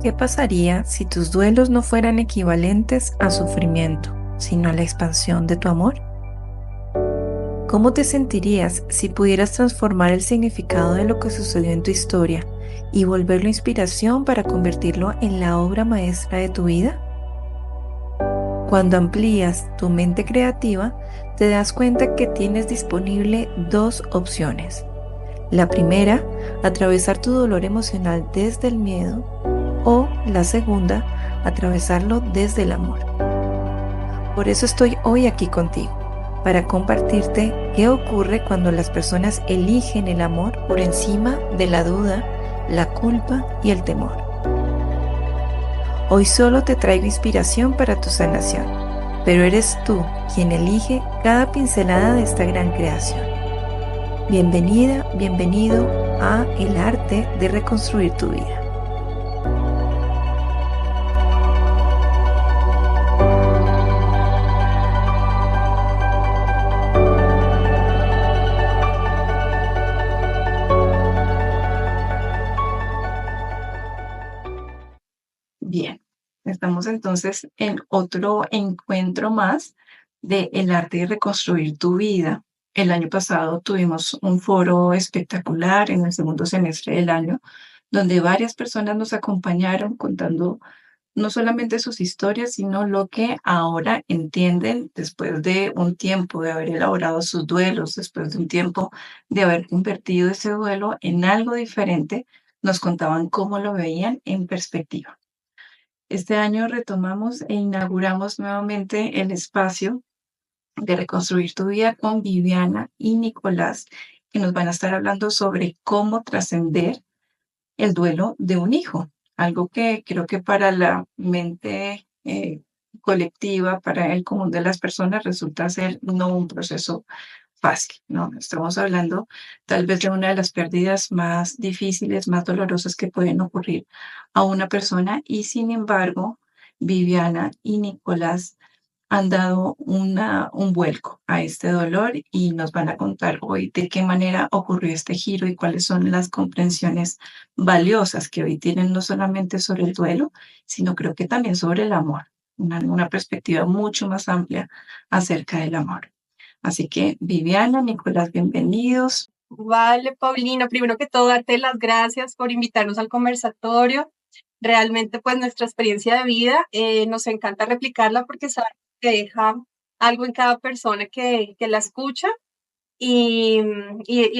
¿Qué pasaría si tus duelos no fueran equivalentes a sufrimiento, sino a la expansión de tu amor? ¿Cómo te sentirías si pudieras transformar el significado de lo que sucedió en tu historia y volverlo inspiración para convertirlo en la obra maestra de tu vida? Cuando amplías tu mente creativa, te das cuenta que tienes disponible dos opciones. La primera, atravesar tu dolor emocional desde el miedo, o la segunda, atravesarlo desde el amor. Por eso estoy hoy aquí contigo, para compartirte qué ocurre cuando las personas eligen el amor por encima de la duda, la culpa y el temor. Hoy solo te traigo inspiración para tu sanación, pero eres tú quien elige cada pincelada de esta gran creación. Bienvenida, bienvenido a El arte de reconstruir tu vida. Bien, estamos entonces en otro encuentro más de El arte de reconstruir tu vida. El año pasado tuvimos un foro espectacular en el segundo semestre del año, donde varias personas nos acompañaron contando no solamente sus historias, sino lo que ahora entienden después de un tiempo de haber elaborado sus duelos, después de un tiempo de haber convertido ese duelo en algo diferente, nos contaban cómo lo veían en perspectiva. Este año retomamos e inauguramos nuevamente el espacio de Reconstruir tu vida con Viviana y Nicolás, que nos van a estar hablando sobre cómo trascender el duelo de un hijo, algo que creo que para la mente colectiva, para el común de las personas, resulta ser no un proceso fácil, ¿no? Estamos hablando tal vez de una de las pérdidas más difíciles, más dolorosas que pueden ocurrir a una persona y sin embargo, Viviana y Nicolás han dado un vuelco a este dolor y nos van a contar hoy de qué manera ocurrió este giro y cuáles son las comprensiones valiosas que hoy tienen no solamente sobre el duelo, sino creo que también sobre el amor, una perspectiva mucho más amplia acerca del amor. Así que Viviana, Nicolás, bienvenidos. Vale, Paulina, primero que todo, darte las gracias por invitarnos al conversatorio. Realmente, pues, nuestra experiencia de vida nos encanta replicarla porque sabemos que deja algo en cada persona que la escucha y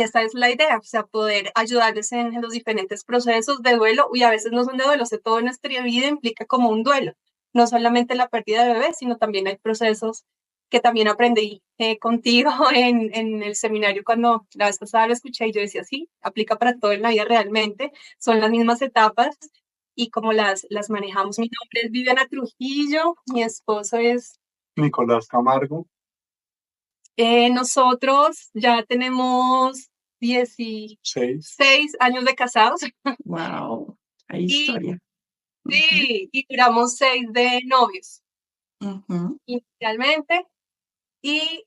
esta es la idea, o sea, poder ayudarles en los diferentes procesos de duelo y a veces no son de duelo, o sea, todo en nuestra vida implica como un duelo, no solamente la pérdida de bebés, sino también hay procesos que también aprendí contigo en el seminario cuando la vez pasada lo escuché y yo decía, sí, aplica para todo en la vida realmente, son las mismas etapas y como las manejamos. Mi nombre es Viviana Trujillo, mi esposo es Nicolás Camargo. Nosotros ya tenemos 16 años de casados. Wow, hay y historia. Ujú, sí, y duramos 6 de novios ujú. inicialmente. Y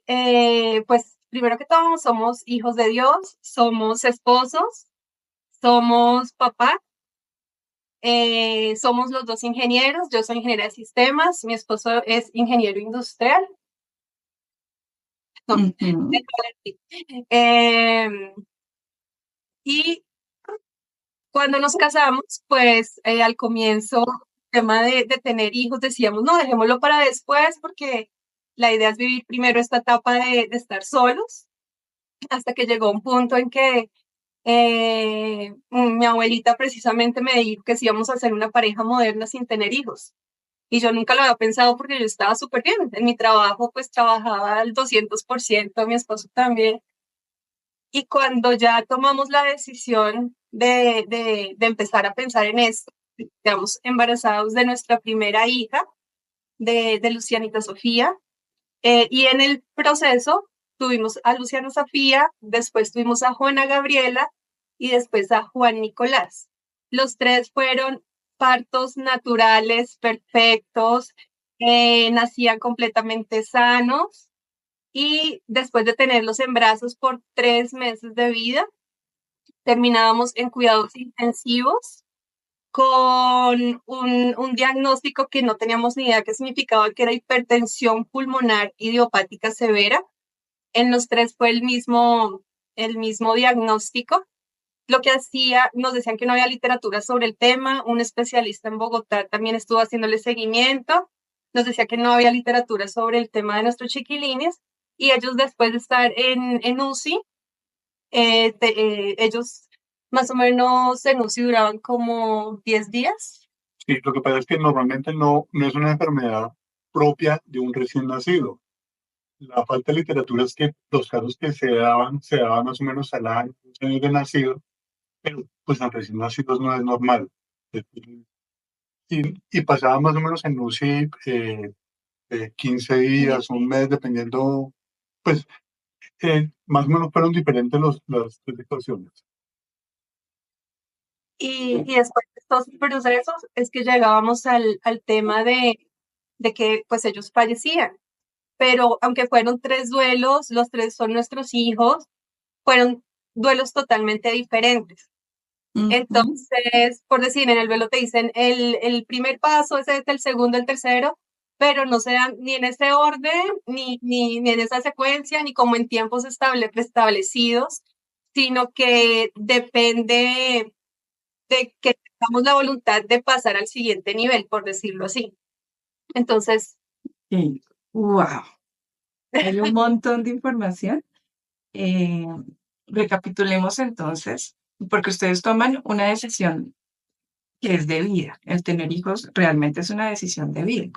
pues primero que todo somos hijos de Dios, somos esposos, somos papá, somos los dos ingenieros, yo soy ingeniera de sistemas, mi esposo es ingeniero industrial. Ujú. Eh, y cuando nos casamos, pues al comienzo, el tema de tener hijos, decíamos, no, dejémoslo para después porque la idea es vivir primero esta etapa de estar solos, hasta que llegó un punto en que mi abuelita precisamente me dijo que sí íbamos a ser una pareja moderna sin tener hijos. Y yo nunca lo había pensado porque yo estaba súper bien. En mi trabajo, pues trabajaba al 200%, mi esposo también. Y cuando ya tomamos la decisión de empezar a pensar en esto, quedamos embarazados de nuestra primera hija, de Lucianita Sofía, y en el proceso tuvimos a Luciana Sofía, después tuvimos a Juana Gabriela y después a Juan Nicolás. Los tres fueron partos naturales, perfectos, nacían completamente sanos y después de tenerlos en brazos por 3 meses de vida, terminábamos en cuidados intensivos con un diagnóstico que no teníamos ni idea qué significaba, que era hipertensión pulmonar idiopática severa. En los tres fue el mismo diagnóstico. Lo que hacía, nos decían que no había literatura sobre el tema, un especialista en Bogotá también estuvo haciéndole seguimiento, nos decía que no había literatura sobre el tema de nuestros chiquilines, y ellos después de estar en UCI, ellos más o menos en UCI duraban como 10 días. Sí, lo que pasa es que normalmente no es una enfermedad propia de un recién nacido. La falta de literatura es que los casos que se daban más o menos al año, 2 años de nacido, pero pues en recién nacidos no es normal. Y pasaba más o menos en UCI 15 días, un mes, dependiendo, pues más o menos fueron diferentes las situaciones. Y después de estos procesos es que llegábamos al tema de que pues ellos fallecían. Pero aunque fueron 3 duelos, los 3 son nuestros hijos, fueron duelos totalmente diferentes. Entonces, por decir, en el duelo te dicen el primer paso, ese es el segundo, el tercero, pero no se dan ni en ese orden, ni en esa secuencia, ni como en tiempos establecidos, sino que depende de que tengamos la voluntad de pasar al siguiente nivel, por decirlo así. Entonces, Sí. Wow. Hay un montón de información. Eh, Recapitulemos entonces, porque ustedes toman una decisión que es de vida. El tener hijos realmente es una decisión de vida.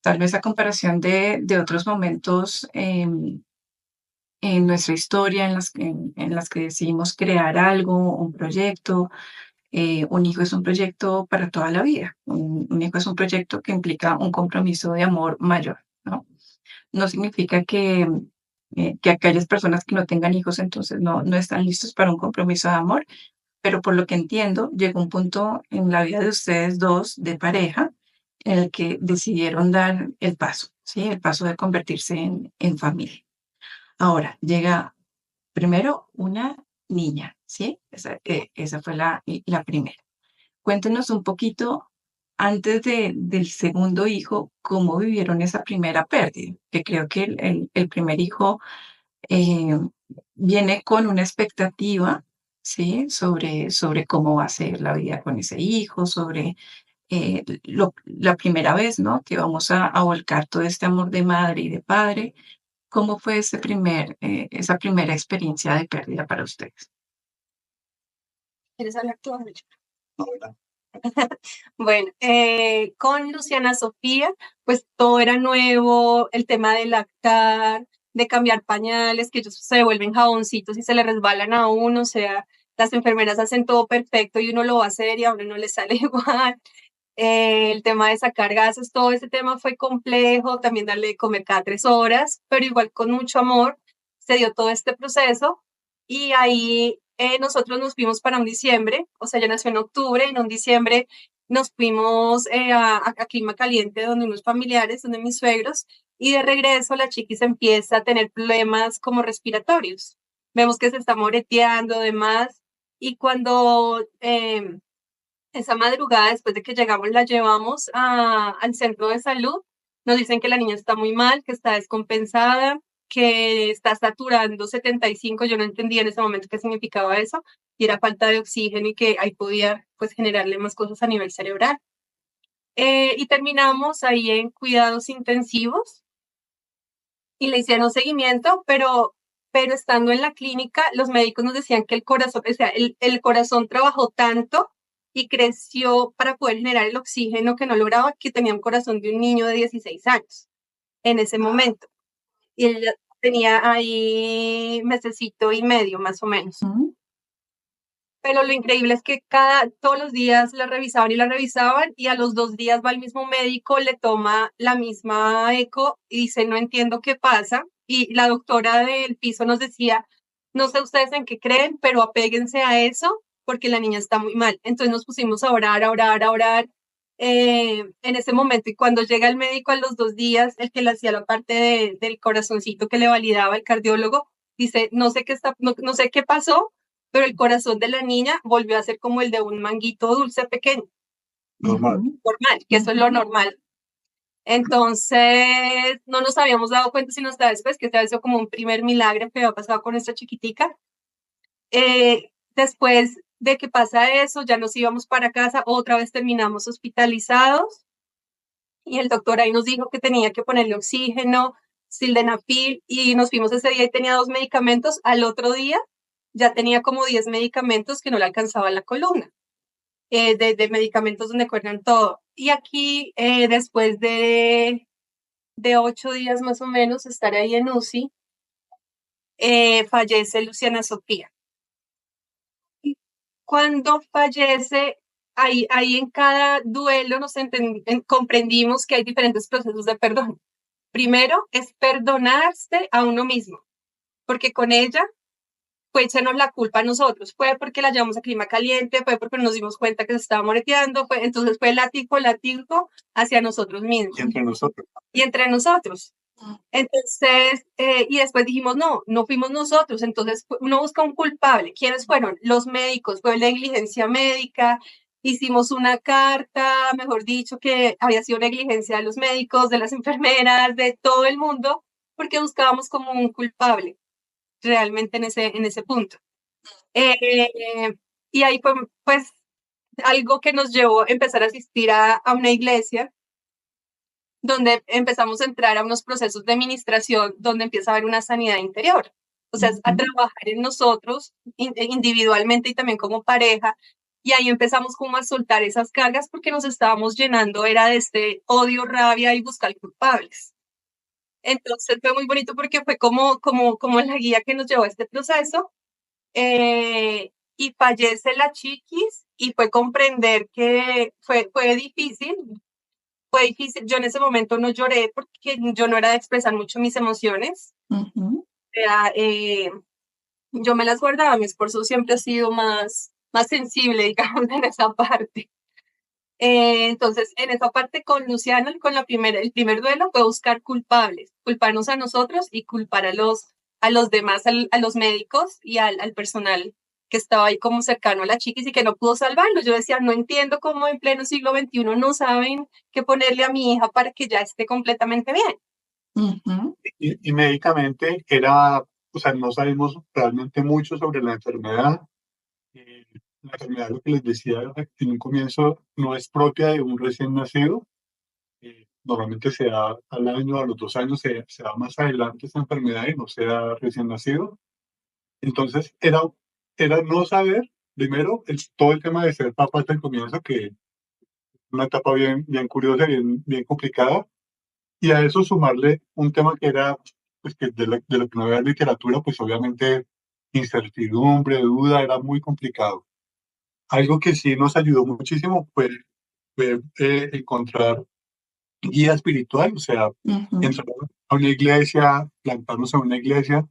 Tal vez a comparación de otros momentos en nuestra historia en las que decidimos crear algo, un proyecto. Un hijo es un proyecto para toda la vida. Un hijo es un proyecto que implica un compromiso de amor mayor, ¿no? No significa que aquellas personas que no tengan hijos entonces no están listos para un compromiso de amor, pero por lo que entiendo, llegó un punto en la vida de ustedes dos de pareja en el que decidieron dar el paso, ¿sí? El paso de convertirse en familia. Ahora, llega primero una niña, ¿sí? Esa fue la primera. Cuéntenos un poquito, antes del segundo hijo, cómo vivieron esa primera pérdida, que creo que el primer hijo eh, viene con una expectativa, ¿sí? Sobre cómo va a ser la vida con ese hijo, sobre la primera vez, ¿no? Que vamos a volcar todo este amor de madre y de padre. ¿Cómo fue esa primera experiencia de pérdida para ustedes? ¿quieres hablar tú? Ahora, Bueno, con Luciana Sofía, pues todo era nuevo, el tema de lactar, de cambiar pañales, que ellos se vuelven jaboncitos y se le resbalan a uno, o sea, las enfermeras hacen todo perfecto y uno lo va a hacer y a uno no le sale igual. El tema de sacar gases, todo ese tema fue complejo, también darle de comer cada 3 horas, pero igual con mucho amor se dio todo este proceso y ahí nosotros nos fuimos para un diciembre, o sea, ella nació en octubre, en un diciembre nos fuimos a Clima Caliente, donde unos familiares, donde mis suegros, y de regreso la chiquis empieza a tener problemas como respiratorios. Vemos que se está moreteando, demás, y cuando esa madrugada, después de que llegamos, la llevamos al centro de salud. Nos dicen que la niña está muy mal, que está descompensada, que está saturando 75. Yo no entendía en ese momento qué significaba eso, y era falta de oxígeno y que ahí podía pues generarle más cosas a nivel cerebral. Y terminamos ahí en cuidados intensivos y le hicieron seguimiento, pero estando en la clínica, los médicos nos decían que el corazón, o sea, el corazón trabajó tanto y creció para poder generar el oxígeno que no lograba, que tenía un corazón de un niño de 16 años en ese momento. Y él tenía ahí mesecito y medio, más o menos. Pero lo increíble es que todos los días la revisaban y a los 2 días va el mismo médico, le toma la misma eco y dice, no entiendo qué pasa. Y la doctora del piso nos decía, no sé ustedes en qué creen, pero apéguense a eso porque la niña está muy mal. Entonces nos pusimos a orar, a orar, a orar en ese momento. Y cuando llega el médico a los 2 días, el que le hacía la parte del corazoncito que le validaba el cardiólogo, dice, no sé qué pasó, pero el corazón de la niña volvió a ser como el de un manguito dulce pequeño, Normal. normal, que eso es lo normal. Entonces, no nos habíamos dado cuenta sino hasta después, que se hizo como un primer milagro que había pasado con esta chiquitica. Después de que pasa eso, ya nos íbamos para casa, otra vez terminamos hospitalizados y el doctor ahí nos dijo que tenía que ponerle oxígeno, sildenafil, y nos fuimos ese día y tenía 2 medicamentos. Al otro día ya tenía como 10 medicamentos que no le alcanzaba la columna, de medicamentos donde cuerdan todo. Y aquí, después de 8 días más o menos estar ahí en UCI, fallece Luciana Sofía. Cuando fallece, ahí en cada duelo comprendimos que hay diferentes procesos de perdón. Primero es perdonarse a uno mismo, porque con ella fue echarnos la culpa a nosotros. Fue porque la llevamos a clima caliente, fue porque nos dimos cuenta que se estaba moreteando, entonces fue látigo hacia nosotros mismos. Y entre nosotros. Y entre nosotros. Entonces, y después dijimos, no fuimos nosotros. Entonces uno busca un culpable. ¿Quiénes fueron? Los médicos, fue negligencia médica. Hicimos una carta, mejor dicho, que había sido negligencia de los médicos, de las enfermeras, de todo el mundo, porque buscábamos como un culpable realmente en ese punto. Y ahí fue, pues, algo que nos llevó a empezar a asistir a una iglesia, donde empezamos a entrar a unos procesos de administración, donde empieza a haber una sanidad interior. O sea, a trabajar en nosotros individualmente y también como pareja. Y ahí empezamos como a soltar esas cargas porque nos estábamos llenando, era de este odio, rabia y buscar culpables. Entonces fue muy bonito porque fue como la guía que nos llevó a este proceso. Y fallece la chiquis y fue comprender que fue difícil. Fue difícil. Yo en ese momento no lloré porque yo no era de expresar mucho mis emociones. O sea, yo me las guardaba. Mi esposo siempre ha sido más sensible, digamos, en esa parte. Entonces, en esa parte con Luciana, el primer duelo fue buscar culpables, culparnos a nosotros y culpar a los demás, a los médicos y al personal que estaba ahí como cercano a la chiquis y que no pudo salvarlo. Yo decía, no entiendo cómo en pleno siglo XXI no saben qué ponerle a mi hija para que ya esté completamente bien. Y médicamente era, o sea, no sabemos realmente mucho sobre la enfermedad. La enfermedad, lo que les decía en un comienzo, no es propia de un recién nacido. Normalmente se da al año, a los 2 años, se da más adelante esa enfermedad y no se da recién nacido. Entonces, era no saber, primero, todo el tema de ser papá hasta el comienzo, que es una etapa bien curiosa, bien complicada, y a eso sumarle un tema que era, pues, que de lo que no había literatura, pues obviamente incertidumbre, duda, era muy complicado. Algo que sí nos ayudó muchísimo fue encontrar guía espiritual, o sea, entrar a una iglesia, plantarnos en una iglesia,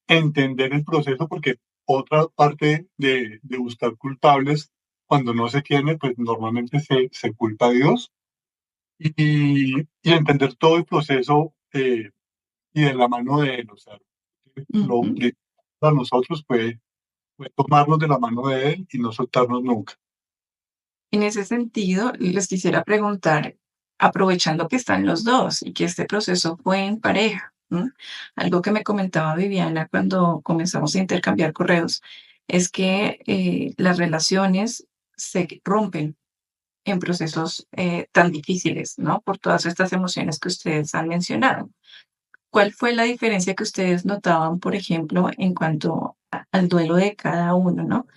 entender el proceso, porque otra parte de buscar culpables, cuando no se tiene, pues normalmente se culpa a Dios, y entender todo el proceso y de la mano de Él, o sea, lo que para nosotros fue tomarnos de la mano de Él y no soltarnos nunca. En ese sentido, les quisiera preguntar, aprovechando que están los dos y que este proceso fue en pareja, ¿no? Algo que me comentaba Viviana cuando comenzamos a intercambiar correos es que las relaciones se rompen en procesos tan difíciles, ¿no? Por todas estas emociones que ustedes han mencionado. ¿Cuál fue la diferencia que ustedes notaban, por ejemplo, en cuanto al duelo de cada uno, ¿no?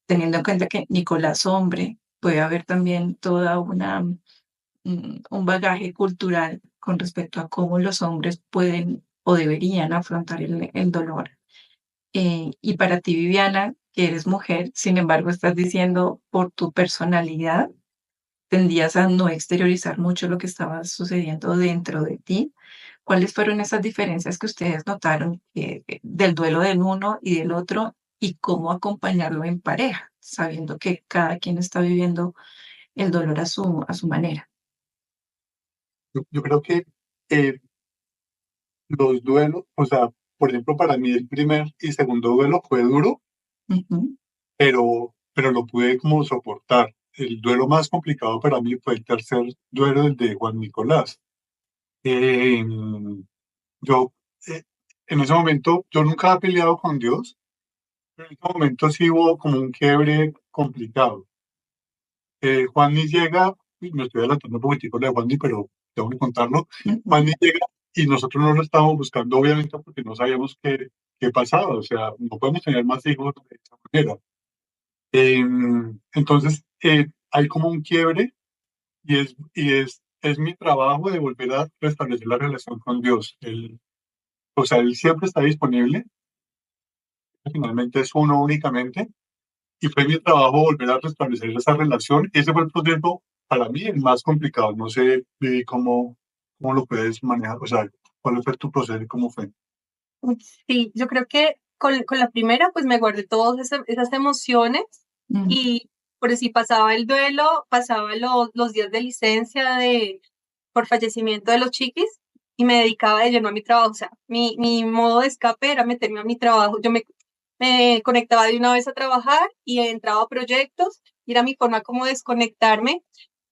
Teniendo en cuenta que Nicolás hombre, puede haber también toda un bagaje cultural con respecto a cómo los hombres pueden o deberían afrontar el dolor. Y para ti, Viviana, que eres mujer, sin embargo, estás diciendo por tu personalidad, tendías a no exteriorizar mucho lo que estaba sucediendo dentro de ti. ¿Cuáles fueron esas diferencias que ustedes notaron del duelo del uno y del otro y cómo acompañarlo en pareja, sabiendo que cada quien está viviendo el dolor a su manera? Yo creo que los duelos, o sea, por ejemplo, para mí el primer y segundo duelo fue duro, Ujú. pero lo pude como soportar. El duelo más complicado para mí fue el tercer duelo, el de Juan Nicolás. Eh, yo, eh, en ese momento, yo nunca he peleado con Dios, pero en ese momento sí hubo como un quiebre complicado. Juanny llega, y me estoy adelantando un poquitico de Juanny, pero tengo que contarlo. Ujú. Juanny llega y nosotros no lo estábamos buscando, obviamente, porque no sabíamos qué pasaba. O sea, no podemos tener más hijos de esa manera. Entonces, hay como un quiebre y es mi trabajo de volver a restablecer la relación con Dios. O sea, Él siempre está disponible, finalmente es uno únicamente, y fue mi trabajo volver a restablecer esa relación. Ese fue el proceso para mí el más complicado. No sé, Vivi, cómo lo puedes manejar, o sea, cuál fue tu proceso y cómo fue. Sí, yo creo que con la primera, pues me guardé todas esas emociones Mm. y por si pasaba el duelo, pasaba los días de licencia por fallecimiento de los chiquis y me dedicaba de lleno a mi trabajo. O sea, mi modo de escape era meterme a mi trabajo. Me conectaba de una vez a trabajar y entraba a proyectos y era mi forma como de desconectarme,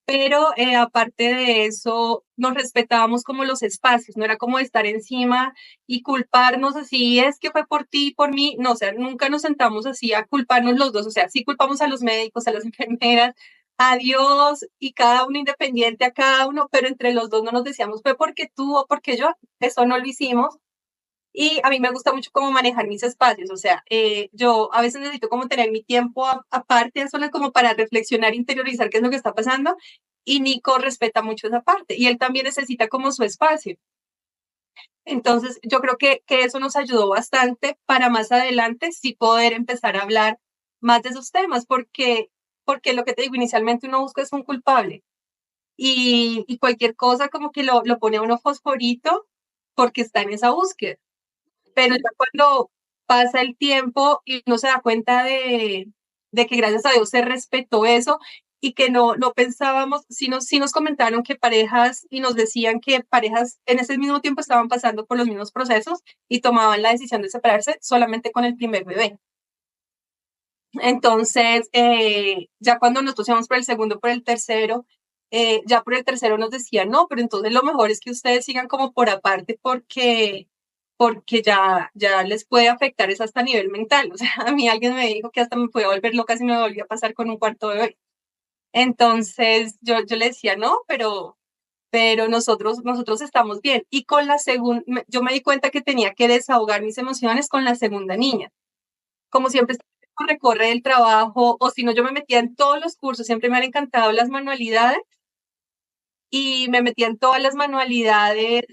pero aparte de eso, nos respetábamos como los espacios, no era como estar encima y culparnos así, es que fue por ti, por mí, no, o sea, nunca nos sentamos así a culparnos los dos, o sea, sí culpamos a los médicos, a las enfermeras, a Dios y cada uno independiente a cada uno, pero entre los dos no nos decíamos, fue porque tú o porque yo, eso no lo hicimos. Y a mí me gusta mucho cómo manejar mis espacios, o sea, yo a veces necesito como tener mi tiempo aparte, solo como para reflexionar, interiorizar qué es lo que está pasando, y Nico respeta mucho esa parte, y él también necesita como su espacio. Entonces, yo creo que eso nos ayudó bastante para más adelante sí poder empezar a hablar más de esos temas, porque lo que te digo, inicialmente uno busca es un culpable, y cualquier cosa como que lo pone a uno fosforito porque está en esa búsqueda. Pero ya cuando pasa el tiempo y uno se da cuenta de que gracias a Dios se respetó eso y que no pensábamos, sí nos comentaron que parejas y nos decían que parejas en ese mismo tiempo estaban pasando por los mismos procesos y tomaban la decisión de separarse solamente con el primer bebé. Entonces, ya cuando nosotros íbamos por el segundo, por el tercero, ya por el tercero nos decían, no, pero entonces lo mejor es que ustedes sigan como por aparte porque ya les puede afectar eso hasta a nivel mental. O sea, a mí alguien me dijo que hasta me podía volver loca si me volvía a pasar con un cuarto bebé. Entonces yo le decía, no, pero nosotros estamos bien. Y con la segunda, yo me di cuenta que tenía que desahogar mis emociones con la segunda niña. Como siempre recorre el trabajo, o si no, yo me metía en todos los cursos, siempre me han encantado las manualidades y me metía en todas las manualidades,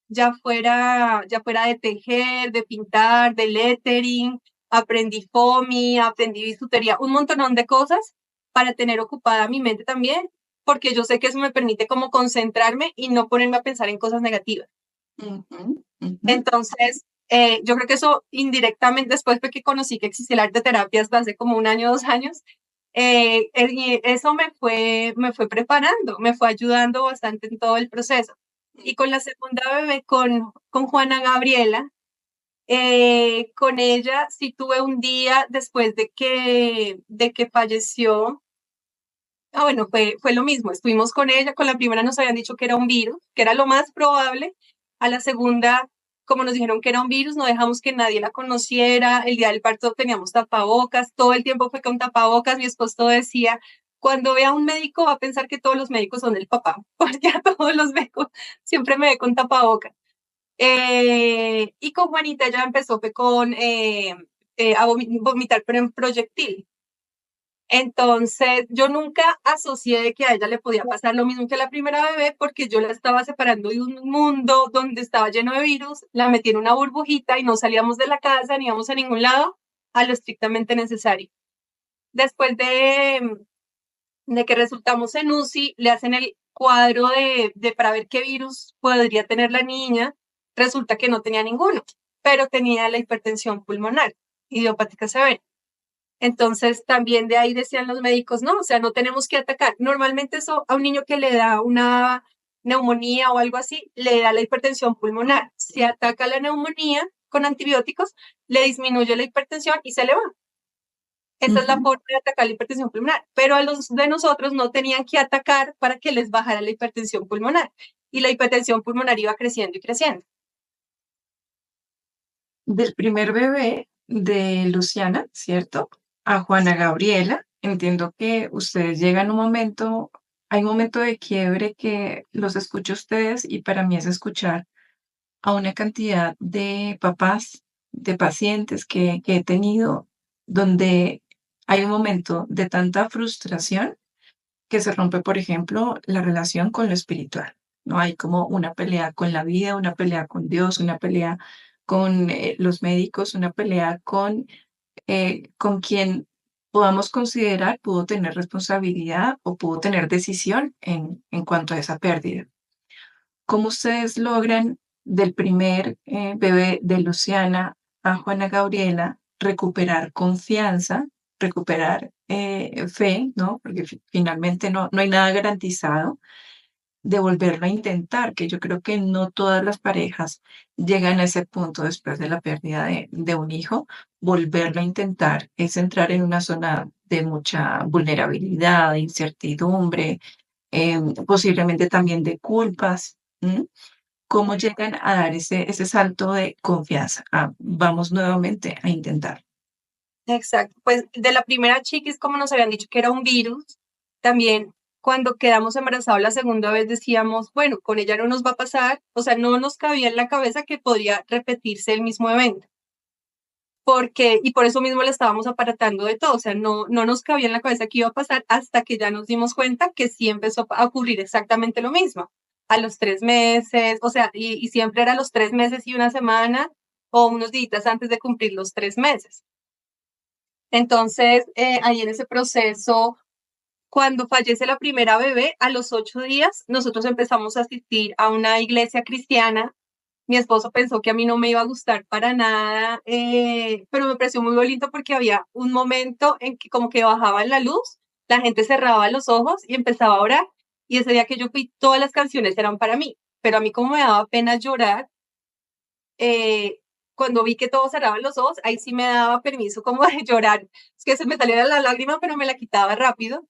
ya fuera de tejer, de pintar, de lettering, aprendí FOMI, aprendí bisutería, un montonón de cosas para tener ocupada mi mente también, porque yo sé que eso me permite como concentrarme y no ponerme a pensar en cosas negativas. Ujú. Ujú. Entonces, yo creo que eso indirectamente, después de que conocí que existía el arte de terapias hace como 1 año, 2 años, eso me fue preparando, me fue ayudando bastante en todo el proceso. Y con la segunda bebé, con Juana Gabriela, con ella sí tuve un día después de que falleció. Bueno, fue lo mismo, estuvimos con ella, con la primera nos habían dicho que era un virus, que era lo más probable, a la segunda, como nos dijeron que era un virus, no dejamos que nadie la conociera, el día del parto teníamos tapabocas, todo el tiempo fue con tapabocas, mi esposo decía, cuando vea a un médico va a pensar que todos los médicos son el papá, porque a todos los médicos siempre me ve con tapabocas. Y con Juanita ya empezó fue con a vomitar, pero en proyectil. Entonces, yo nunca asocié de que a ella le podía pasar lo mismo que a la primera bebé, porque yo la estaba separando de un mundo donde estaba lleno de virus, la metí en una burbujita y no salíamos de la casa ni íbamos a ningún lado a lo estrictamente necesario. Después de que resultamos en UCI, le hacen el cuadro para ver qué virus podría tener la niña. Resulta que no tenía ninguno, pero tenía la hipertensión pulmonar, idiopática severa. Entonces, también de ahí decían los médicos, no, o sea, no tenemos que atacar. Normalmente eso a un niño que le da una neumonía o algo así, le da la hipertensión pulmonar. Si ataca la neumonía, con antibióticos, le disminuye la hipertensión y se le va. Esa es la forma de atacar la hipertensión pulmonar. Pero a los de nosotros no tenían que atacar para que les bajara la hipertensión pulmonar. Y la hipertensión pulmonar iba creciendo y creciendo. Del primer bebé de Luciana, ¿cierto? A Juana Gabriela, entiendo que ustedes llegan a un momento, hay un momento de quiebre que los escucho a ustedes y para mí es escuchar a una cantidad de papás, de pacientes que he tenido, donde hay un momento de tanta frustración que se rompe, por ejemplo, la relación con lo espiritual. No hay como una pelea con la vida, una pelea con Dios, una pelea con los médicos, una pelea con quien podamos considerar pudo tener responsabilidad o pudo tener decisión en cuanto a esa pérdida. ¿Cómo ustedes logran del primer bebé de Luciana a Juana Gabriela recuperar confianza, recuperar fe, ¿no? Porque finalmente no hay nada garantizado de volverlo a intentar, que yo creo que no todas las parejas llegan a ese punto después de la pérdida de un hijo. Volverlo a intentar es entrar en una zona de mucha vulnerabilidad, de incertidumbre, posiblemente también de culpas. ¿M? ¿Cómo llegan a dar ese salto de confianza? Ah, vamos nuevamente a intentar. Exacto. Pues de la primera chiquis, como nos habían dicho que era un virus, también cuando quedamos embarazados la segunda vez decíamos, bueno, con ella no nos va a pasar, o sea, no nos cabía en la cabeza que podría repetirse el mismo evento. Y por eso mismo le estábamos aparatando de todo, o sea, no nos cabía en la cabeza que iba a pasar hasta que ya nos dimos cuenta que sí empezó a ocurrir exactamente lo mismo, a los 3 meses, o sea, y siempre era los 3 meses y una semana o unos días antes de cumplir los 3 meses. Entonces, ahí en ese proceso, cuando fallece la primera bebé, a los 8 días, nosotros empezamos a asistir a una iglesia cristiana. Mi esposo pensó que a mí no me iba a gustar para nada, pero me pareció muy bonito porque había un momento en que como que bajaba la luz, la gente cerraba los ojos y empezaba a orar. Y ese día que yo fui, todas las canciones eran para mí, pero a mí como me daba pena llorar, eh, cuando vi que todos cerraban los ojos, ahí sí me daba permiso como de llorar. Es que se me saliera la lágrima, pero me la quitaba rápido.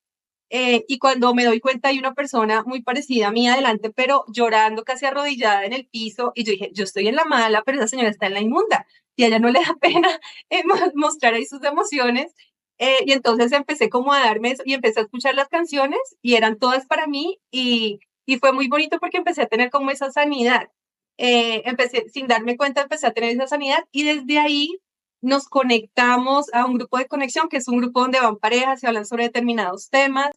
Y cuando me doy cuenta hay una persona muy parecida a mí adelante, pero llorando casi arrodillada en el piso, y yo dije, yo estoy en la mala, pero esa señora está en la inmunda, y a ella no le da pena mostrar ahí sus emociones. Y entonces empecé como a darme eso, y empecé a escuchar las canciones, y eran todas para mí, y fue muy bonito porque empecé a tener como esa sanidad. Empecé, sin darme cuenta, empecé a tener esa sanidad, y desde ahí nos conectamos a un grupo de conexión, que es un grupo donde van parejas y hablan sobre determinados temas.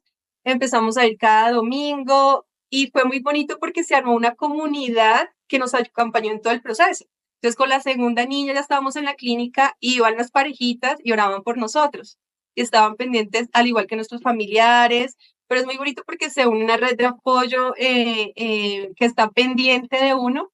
Empezamos a ir cada domingo y fue muy bonito porque se armó una comunidad que nos acompañó en todo el proceso. Entonces, con la segunda niña ya estábamos en la clínica, y iban las parejitas y oraban por nosotros. Y estaban pendientes, al igual que nuestros familiares, pero es muy bonito porque se une una red de apoyo que está pendiente de uno.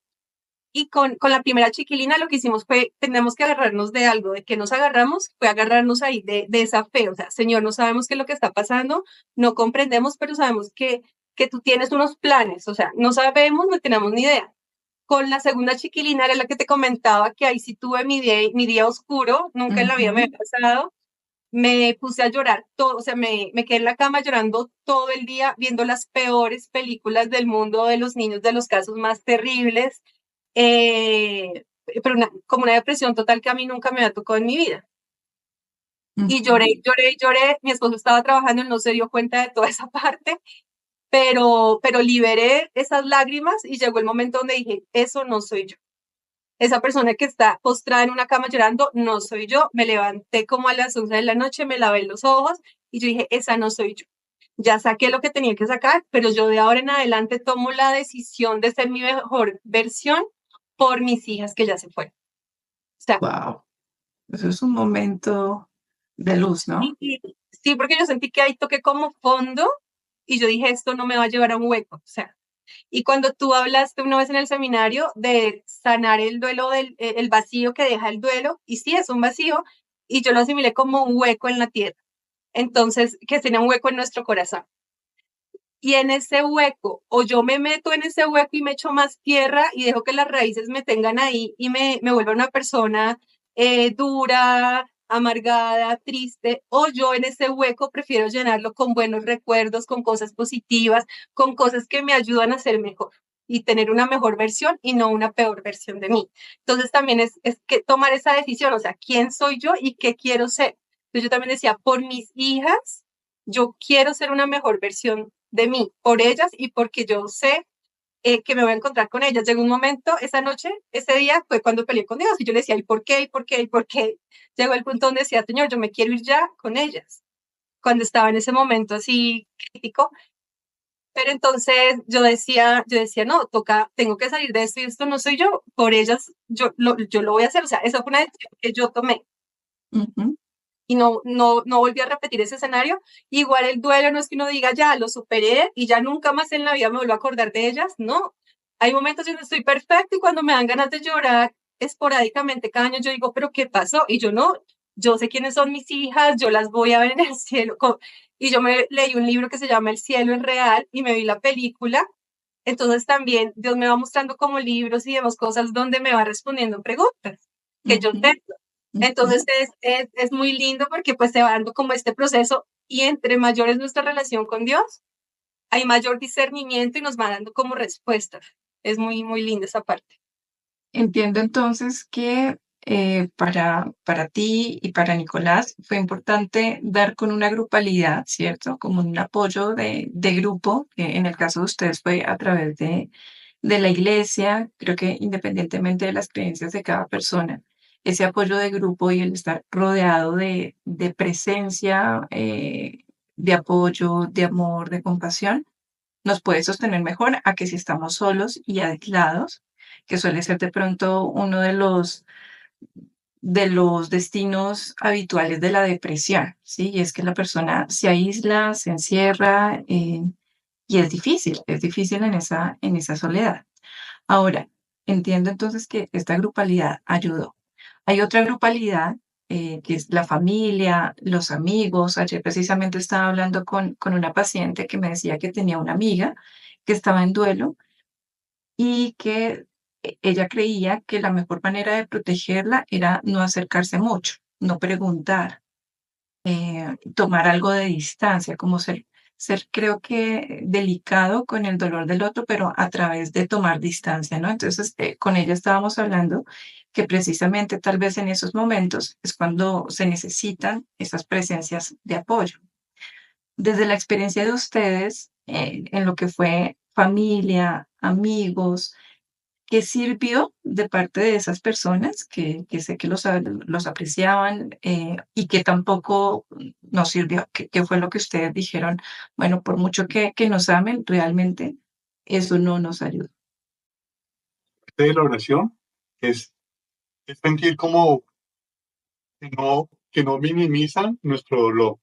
Y con la primera chiquilina lo que hicimos fue, tenemos que agarrarnos de algo, de que nos agarramos, fue agarrarnos ahí de esa fe, o sea, Señor, no sabemos qué es lo que está pasando, no comprendemos, pero sabemos que tú tienes unos planes, o sea, no sabemos, no tenemos ni idea. Con la segunda chiquilina era la que te comentaba que ahí sí tuve mi día oscuro, nunca en la vida me había pasado, me puse a llorar todo, o sea, me quedé en la cama llorando todo el día, viendo las peores películas del mundo de los niños, de los casos más terribles, pero como una depresión total que a mí nunca me había tocado en mi vida. Y lloré, Ujú. lloré, lloré. Mi esposo estaba trabajando, él no se dio cuenta de toda esa parte, pero liberé esas lágrimas y llegó el momento donde dije, eso no soy yo. Esa persona que está postrada en una cama llorando, no soy yo. Me levanté como a las 11 de la noche, me lavé los ojos y yo dije, esa no soy yo. Ya saqué lo que tenía que sacar, pero yo de ahora en adelante tomo la decisión de ser mi mejor versión por mis hijas que ya se fueron. O sea, Wow, eso es un momento de luz, ¿no? sí, porque yo sentí que ahí toqué como fondo y yo dije, esto no me va a llevar a un hueco. O sea, y cuando tú hablaste una vez en el seminario de sanar el duelo, el vacío que deja el duelo, y sí, es un vacío, y yo lo asimilé como un hueco en la tierra. Entonces, que tenía un hueco en nuestro corazón. Y en ese hueco, o yo me meto en ese hueco y me echo más tierra y dejo que las raíces me tengan ahí y me vuelva una persona dura, amargada, triste, o yo en ese hueco prefiero llenarlo con buenos recuerdos, con cosas positivas, con cosas que me ayudan a ser mejor y tener una mejor versión y no una peor versión de mí. Entonces también es que tomar esa decisión, o sea, ¿quién soy yo y qué quiero ser? Entonces yo también decía, por mis hijas, yo quiero ser una mejor versión de mí, por ellas y porque yo sé que me voy a encontrar con ellas. Llegó un momento, esa noche, ese día fue cuando peleé con Dios y yo le decía, ¿y por qué? ¿Y por qué? ¿Y por qué? Llegó el punto donde decía, Señor, yo me quiero ir ya con ellas. Cuando estaba en ese momento así crítico, pero entonces yo decía, no, tengo que salir de esto y esto no soy yo, por ellas yo lo voy a hacer, o sea, esa fue una decisión que yo tomé Ujú. y no volví a repetir ese escenario. Igual el duelo no es que uno diga, ya, lo superé y ya nunca más en la vida me vuelvo a acordar de ellas, no. Hay momentos en que estoy perfecto y cuando me dan ganas de llorar esporádicamente cada año yo digo, pero ¿qué pasó? Y yo no, yo sé quiénes son mis hijas, yo las voy a ver en el cielo. Y yo me leí un libro que se llama El cielo es real y me vi la película. Entonces también Dios me va mostrando como libros y demás cosas donde me va respondiendo preguntas que yo Ujú. tengo. Entonces Ujú. es muy lindo porque pues se va dando como este proceso y entre mayor es nuestra relación con Dios, hay mayor discernimiento y nos va dando como respuestas. Es muy, muy linda esa parte. Entiendo entonces que para ti y para Nicolás fue importante dar con una grupalidad, ¿cierto? Como un apoyo de grupo, que en el caso de ustedes fue a través de la iglesia, creo que independientemente de las creencias de cada persona, ese apoyo de grupo y el estar rodeado de presencia, de apoyo, de amor, de compasión, nos puede sostener mejor a que si estamos solos y aislados, que suele ser de pronto uno de los destinos habituales de la depresión, ¿sí? Y es que la persona se aísla, se encierra, y es difícil en esa soledad. Ahora, entiendo entonces que esta grupalidad ayudó. Hay otra grupalidad, que es la familia, los amigos. Ayer precisamente estaba hablando con una paciente que me decía que tenía una amiga que estaba en duelo y que ella creía que la mejor manera de protegerla era no acercarse mucho, no preguntar, tomar algo de distancia, como ser creo que delicado con el dolor del otro, pero a través de tomar distancia, ¿no? Entonces, con ella estábamos hablando que precisamente tal vez en esos momentos es cuando se necesitan esas presencias de apoyo. Desde la experiencia de ustedes, en lo que fue familia, amigos, ¿qué sirvió de parte de esas personas que sé que los apreciaban, y que tampoco nos sirvió? ¿Qué fue lo que ustedes dijeron? Bueno, por mucho que nos amen, realmente eso no nos ayuda. Parte de la oración es sentir como que no minimizan nuestro dolor.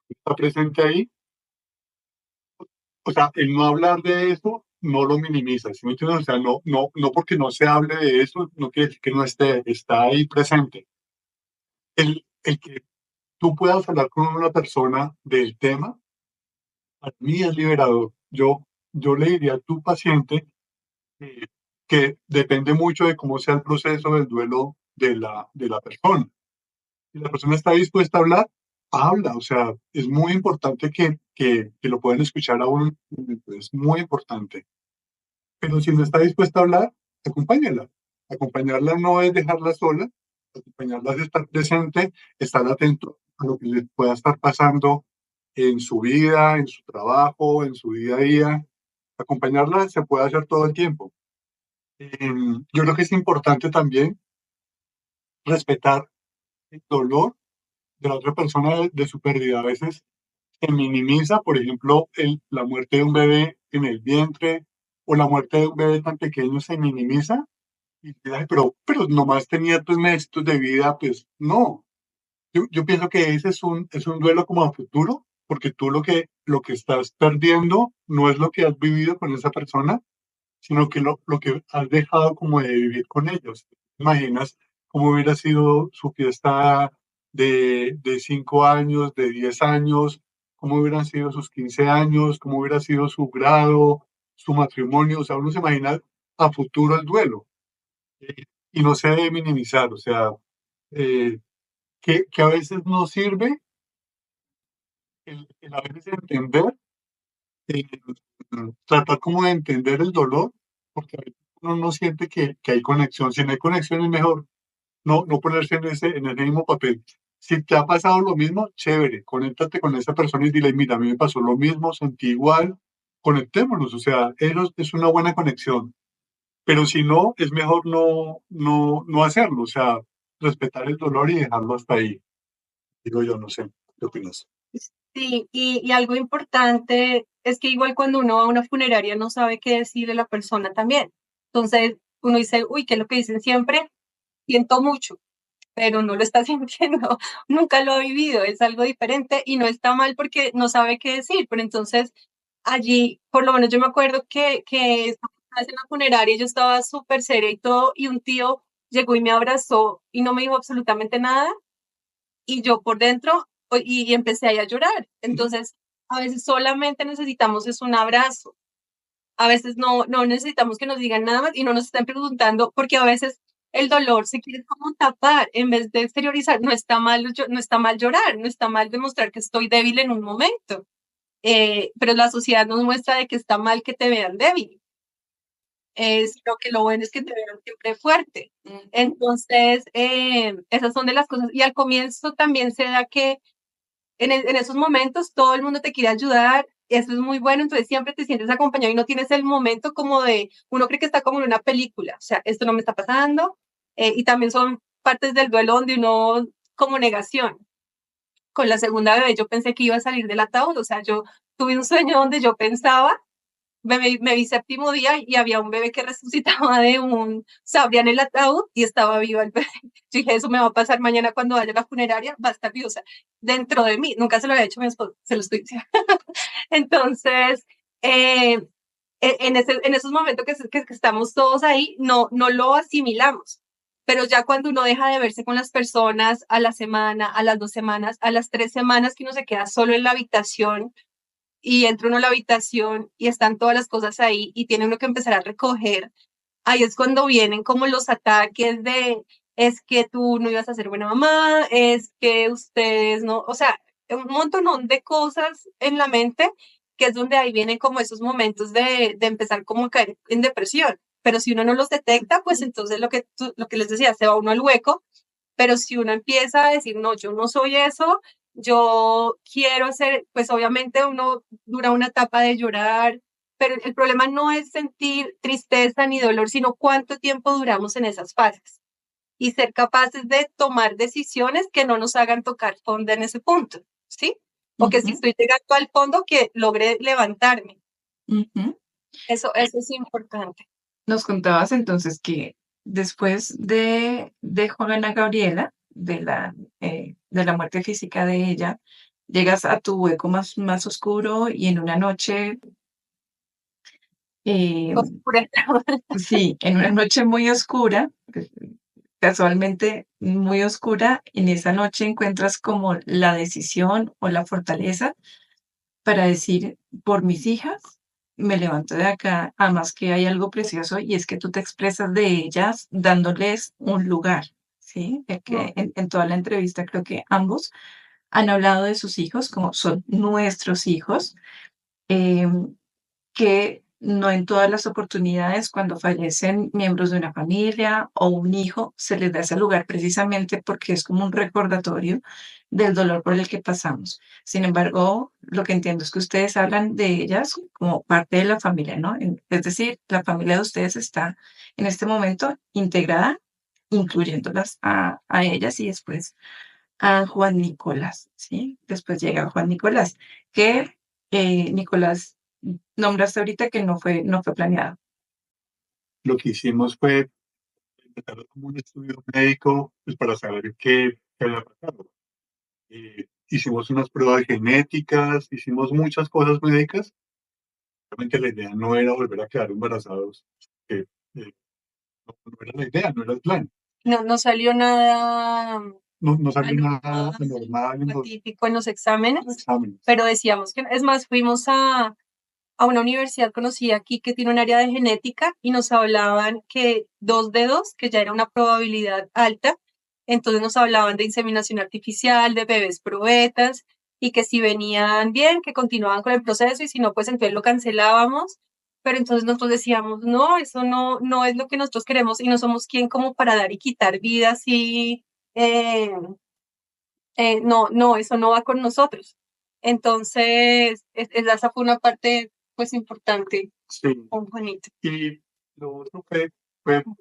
Está presente ahí. O sea, el no hablar de eso no lo minimiza, ¿sí me entiendes? O sea, no porque no se hable de eso, no quiere decir que no esté, está ahí presente. El que tú puedas hablar con una persona del tema, para mí es liberador. Yo le diría a tu paciente eh, que depende mucho de cómo sea el proceso del duelo de la persona. Si la persona está dispuesta a hablar, habla. O sea, es muy importante que lo puedan escuchar a uno, es muy importante. Pero si no está dispuesta a hablar, acompáñala. Acompañarla no es dejarla sola, acompañarla es estar presente, estar atento a lo que le pueda estar pasando en su vida, en su trabajo, en su día a día. Acompañarla se puede hacer todo el tiempo. Yo creo que es importante también respetar el dolor de la otra persona de su pérdida. A veces se minimiza, por ejemplo, la muerte de un bebé en el vientre o la muerte de un bebé tan pequeño se minimiza y dice, "Ay, pero nomás tenía 3 meses de vida", pues no. Yo pienso que ese es un duelo como a futuro, porque tú lo que estás perdiendo no es lo que has vivido con esa persona, sino que lo que has dejado como de vivir con ellos. ¿Te imaginas cómo hubiera sido su fiesta de 5 años, de 10 años, cómo hubieran sido sus 15 años, cómo hubiera sido su grado, su matrimonio. O sea, uno se imagina a futuro el duelo y no se debe minimizar. O sea, eh, que a veces no sirve el a veces entender, eh, tratar como de entender el dolor, porque a veces uno no siente que hay conexión. Si no hay conexión es mejor no ponerse en ese mismo papel. Si te ha pasado lo mismo, chévere, conéctate con esa persona y dile, mira, a mí me pasó lo mismo, sentí igual, conectémonos, o sea, eso es una buena conexión. Pero si no, es mejor no hacerlo, o sea, respetar el dolor y dejarlo hasta ahí. Digo yo, no sé, ¿qué opinas? Sí, y algo importante es que igual cuando uno va a una funeraria no sabe qué decirle a la persona también. Entonces uno dice, uy, ¿qué es lo que dicen siempre? Siento mucho, pero no lo está sintiendo, nunca lo ha vivido, es algo diferente y no está mal porque no sabe qué decir, pero entonces allí, por lo menos yo me acuerdo que estábamos en la funeraria, yo estaba súper seria y todo, y un tío llegó y me abrazó y no me dijo absolutamente nada, y yo por dentro, y empecé ahí a llorar. Entonces, a veces solamente necesitamos es un abrazo, a veces no necesitamos que nos digan nada más y no nos estén preguntando, porque a veces el dolor se quiere como tapar en vez de exteriorizar. No está mal, no está mal llorar, no está mal demostrar que estoy débil en un momento, pero la sociedad nos muestra de que está mal que te vean débil. Sino que lo bueno es que te vean siempre fuerte. Entonces, esas son de las cosas. Y al comienzo también se da que en esos momentos todo el mundo te quiere ayudar, eso es muy bueno, entonces siempre te sientes acompañado y no tienes el momento como de, uno cree que está como en una película, o sea, esto no me está pasando, y también son partes del duelo donde uno como negación. Con la segunda bebé yo pensé que iba a salir del ataúd, o sea, yo tuve un sueño donde yo pensaba, me vi séptimo día y había un bebé que resucitaba se abrían el ataúd y estaba vivo el bebé. Yo dije, eso me va a pasar mañana cuando vaya a la funeraria, va a estar vivo, o sea, dentro de mí, nunca se lo había hecho a mi esposo, se lo estoy diciendo. Entonces, eh, en esos momentos que estamos todos ahí, no lo asimilamos. Pero ya cuando uno deja de verse con las personas a la semana, a las 2 semanas, a las 3 semanas que uno se queda solo en la habitación y entra uno a la habitación y están todas las cosas ahí y tiene uno que empezar a recoger, ahí es cuando vienen como los ataques de, es que tú no ibas a ser buena mamá, es que ustedes no, o sea, un montón de cosas en la mente, que es donde ahí vienen como esos momentos de empezar como a caer en depresión. Pero si uno no los detecta, pues entonces lo que les decía, se va uno al hueco, pero si uno empieza a decir, no, yo no soy eso, yo quiero hacer, pues obviamente uno dura una etapa de llorar, pero el problema no es sentir tristeza ni dolor, sino cuánto tiempo duramos en esas fases y ser capaces de tomar decisiones que no nos hagan tocar fondo en ese punto, ¿sí? O que si Ujú, estoy llegando al fondo, que logre levantarme. ujú. Eso es importante. Nos contabas entonces que después de Juana Gabriela, de la muerte física de ella, llegas a tu hueco más oscuro y en una noche, eh, Oscura. sí, en una noche muy oscura, casualmente muy oscura, en esa noche encuentras como la decisión o la fortaleza para decir, por mis hijas, me levanto de acá, además que hay algo precioso y es que tú te expresas de ellas dándoles un lugar, ¿sí? Que en toda la entrevista creo que ambos han hablado de sus hijos como son nuestros hijos, em, que no en todas las oportunidades cuando fallecen miembros de una familia o un hijo se les da ese lugar precisamente porque es como un recordatorio del dolor por el que pasamos. Sin embargo, lo que entiendo es que ustedes hablan de ellas como parte de la familia, ¿no? Es decir, la familia de ustedes está en este momento integrada, incluyéndolas a ellas y después a Juan Nicolás, ¿sí? Después llega Juan Nicolás, que Nicolás nombraste ahorita que no fue planeado. Lo que hicimos fue empezar como un estudio médico pues, para saber qué había pasado. Hicimos unas pruebas genéticas, hicimos muchas cosas médicas. Realmente la idea no era volver a quedar embarazados, que no era la idea, no era el plan. No salió nada, no salió nada Algo normal en los típico en los exámenes, exámenes. pero decíamos que, es más, fuimos a una universidad conocida aquí que tiene un área de genética y nos hablaban que 2 de 2, que ya era una probabilidad alta, entonces nos hablaban de inseminación artificial, de bebés probetas, y que si venían bien, que continuaban con el proceso, y si no, pues entonces lo cancelábamos. Pero entonces nosotros decíamos, no, eso no es lo que nosotros queremos y no somos quien como para dar y quitar vidas y eh, no, eso no va con nosotros. Entonces, esa fue una parte pues importante Sí. con Juanito. Y lo otro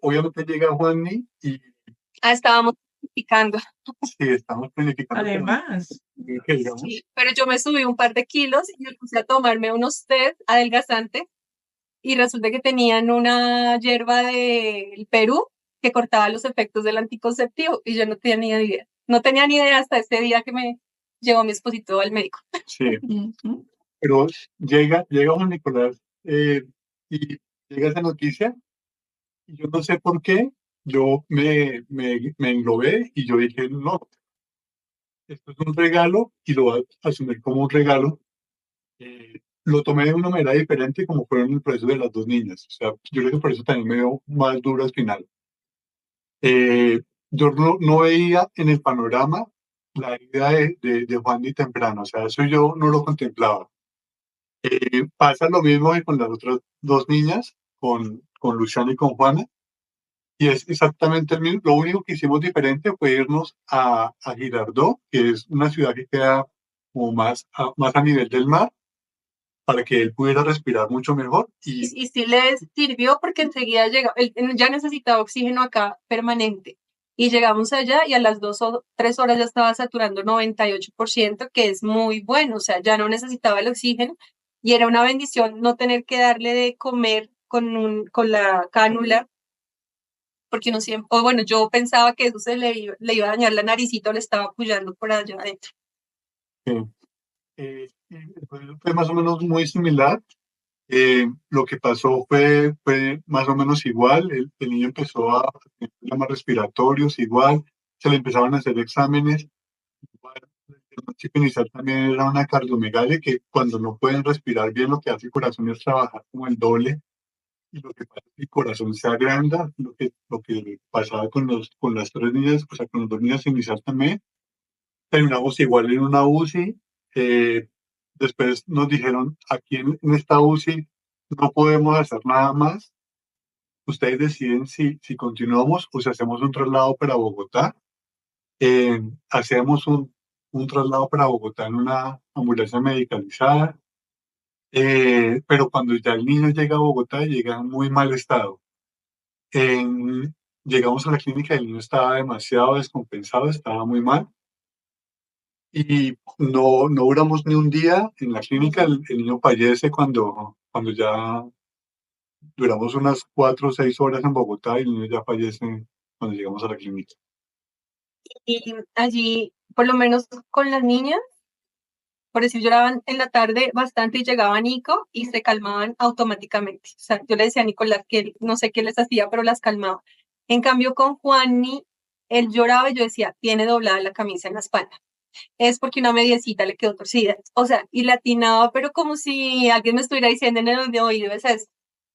obviamente llega Juanny y Estábamos planificando. sí, estamos planificando. Además, Que digamos, Sí, pero yo me subí un par de kilos y me puse a tomarme unos test adelgazantes y resulta que tenían una hierba del Perú que cortaba los efectos del anticonceptivo y yo no tenía ni idea. No tenía ni idea hasta ese día que me llevó mi esposito al médico. sí, ujú, pero llega Juan Nicolás y llega esa noticia y yo no sé por qué, yo me englobé y yo dije, no, esto es un regalo y lo voy a asumir como un regalo. Lo tomé de una manera diferente como fueron el proceso de las dos niñas. O sea, yo creo que por eso también me dio más duro al final. Yo no veía en el panorama la idea de Juan ni temprano, o sea, eso yo no lo contemplaba. Pasa lo mismo que con las otras dos niñas, con Luciana y con Juana, y es exactamente el mismo. Lo único que hicimos diferente fue irnos a Girardot, que es una ciudad que queda como más a nivel del mar, para que él pudiera respirar mucho mejor. Y sí les sirvió porque enseguida llegó, él ya necesitaba oxígeno acá permanente. Y llegamos allá y a las 2 o 3 horas ya estaba saturando 98%, que es muy bueno, o sea, ya no necesitaba el oxígeno y era una bendición no tener que darle de comer con la cánula, porque uno siempre, o bueno, yo pensaba que eso le iba a dañar la naricita, le estaba apoyando por allá adentro. Fue más o menos muy similar. Lo que pasó fue más o menos igual. El niño empezó a tener problemas respiratorios, igual. Se le empezaban a hacer exámenes. Igual, el diagnóstico inicial también era una cardiomegalia que cuando no pueden respirar bien, lo que hace el corazón es trabajar como el doble. Y lo que pasa es que el corazón se agranda. Lo que pasaba con las tres niñas, o sea, con las dos niñas inicial también. Terminamos igual en una UCI. Después nos dijeron, aquí en esta UCI no podemos hacer nada más. Ustedes deciden si continuamos o si hacemos un traslado para Bogotá. Hacemos un traslado para Bogotá en una ambulancia medicalizada. Pero cuando ya el niño llega a Bogotá, llega en muy mal estado. Llegamos a la clínica, el niño estaba demasiado descompensado, estaba muy mal. Y no duramos ni un día en la clínica, el niño fallece cuando ya duramos unas 4 o 6 horas en Bogotá y el niño ya fallece cuando llegamos a la clínica. Y allí, por lo menos con las niñas, por decir, lloraban en la tarde bastante y llegaba Nico y se calmaban automáticamente. O sea, yo le decía a Nicolás que no sé qué les hacía, pero las calmaba. En cambio, con Juanni, él lloraba y yo decía, tiene doblada la camisa en la espalda. Es porque una mediecita le quedó torcida. O sea, y latinaba, pero como si alguien me estuviera diciendo en el oído, es eso.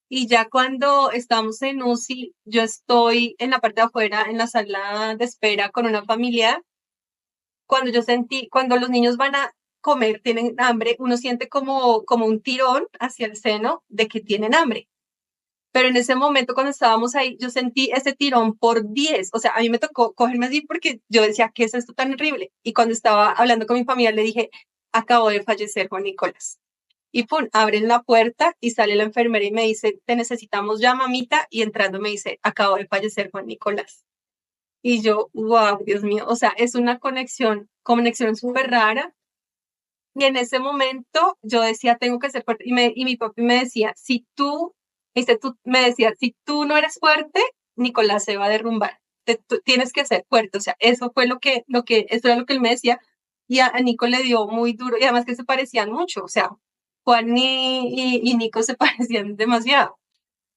Y ya cuando estamos en UCI, yo estoy en la parte de afuera, en la sala de espera con una familia. Cuando los niños van a comer, tienen hambre, uno siente como un tirón hacia el seno de que tienen hambre. Pero en ese momento, cuando estábamos ahí, yo sentí ese tirón por 10. O sea, a mí me tocó cogerme así porque yo decía, ¿qué es esto tan horrible? Y cuando estaba hablando con mi familia, le dije, acabo de fallecer Juan Nicolás. Y pum, abren la puerta y sale la enfermera y me dice, te necesitamos ya, mamita. Y entrando me dice, acabo de fallecer Juan Nicolás. Y yo, wow, Dios mío, o sea, es una conexión súper rara. Y en ese momento yo decía, tengo que ser fuerte. Y mi papi me decía, me decía, si tú no eres fuerte, Nicolás se va a derrumbar. Tú tienes que ser fuerte. O sea, eso fue eso era lo que él me decía. Y a Nico le dio muy duro. Y además que se parecían mucho. O sea, Juan y Nico se parecían demasiado.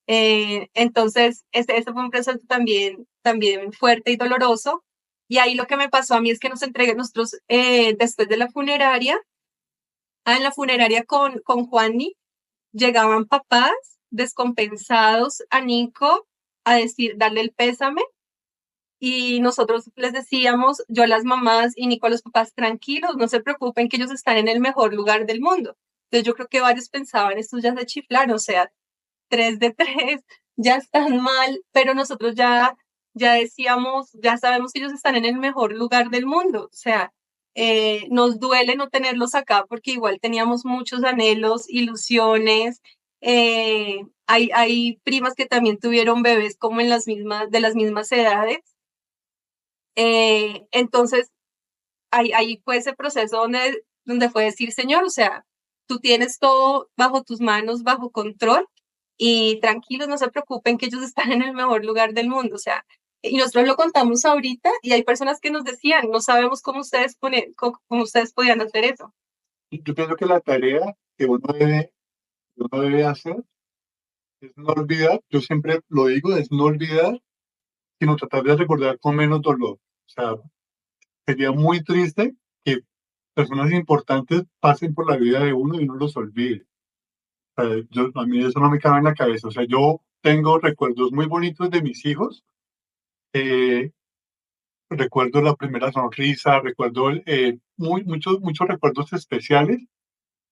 Entonces, ese fue un proceso también fuerte y doloroso. Y ahí lo que me pasó a mí es que nos entregué nosotros después de la funeraria, en la funeraria con Juani, llegaban papás descompensados a Nico a decir, darle el pésame. Y nosotros les decíamos, yo a las mamás y Nico a los papás, tranquilos, no se preocupen que ellos están en el mejor lugar del mundo. Entonces yo creo que varios pensaban, estos ya se chiflaron, o sea, 3 de 3, ya están mal, pero nosotros ya decíamos, ya sabemos que ellos están en el mejor lugar del mundo. O sea, nos duele no tenerlos acá porque igual teníamos muchos anhelos, ilusiones. Hay primas que también tuvieron bebés como en de las mismas edades. Entonces, ahí fue ese proceso donde fue decir, Señor, o sea, tú tienes todo bajo tus manos, bajo control, y tranquilos, no se preocupen que ellos están en el mejor lugar del mundo. O sea, y nosotros lo contamos ahorita y hay personas que nos decían, no sabemos cómo cómo ustedes podían hacer eso. Yo pienso que la tarea que uno debe hacer es no olvidar, yo siempre lo digo, es no olvidar, sino tratar de recordar con menos dolor. O sea, sería muy triste que personas importantes pasen por la vida de uno y uno los olvide. O sea, a mí eso no me cabe en la cabeza. O sea, yo tengo recuerdos muy bonitos de mis hijos. eh, Recuerdo la primera sonrisa, recuerdo muchos recuerdos especiales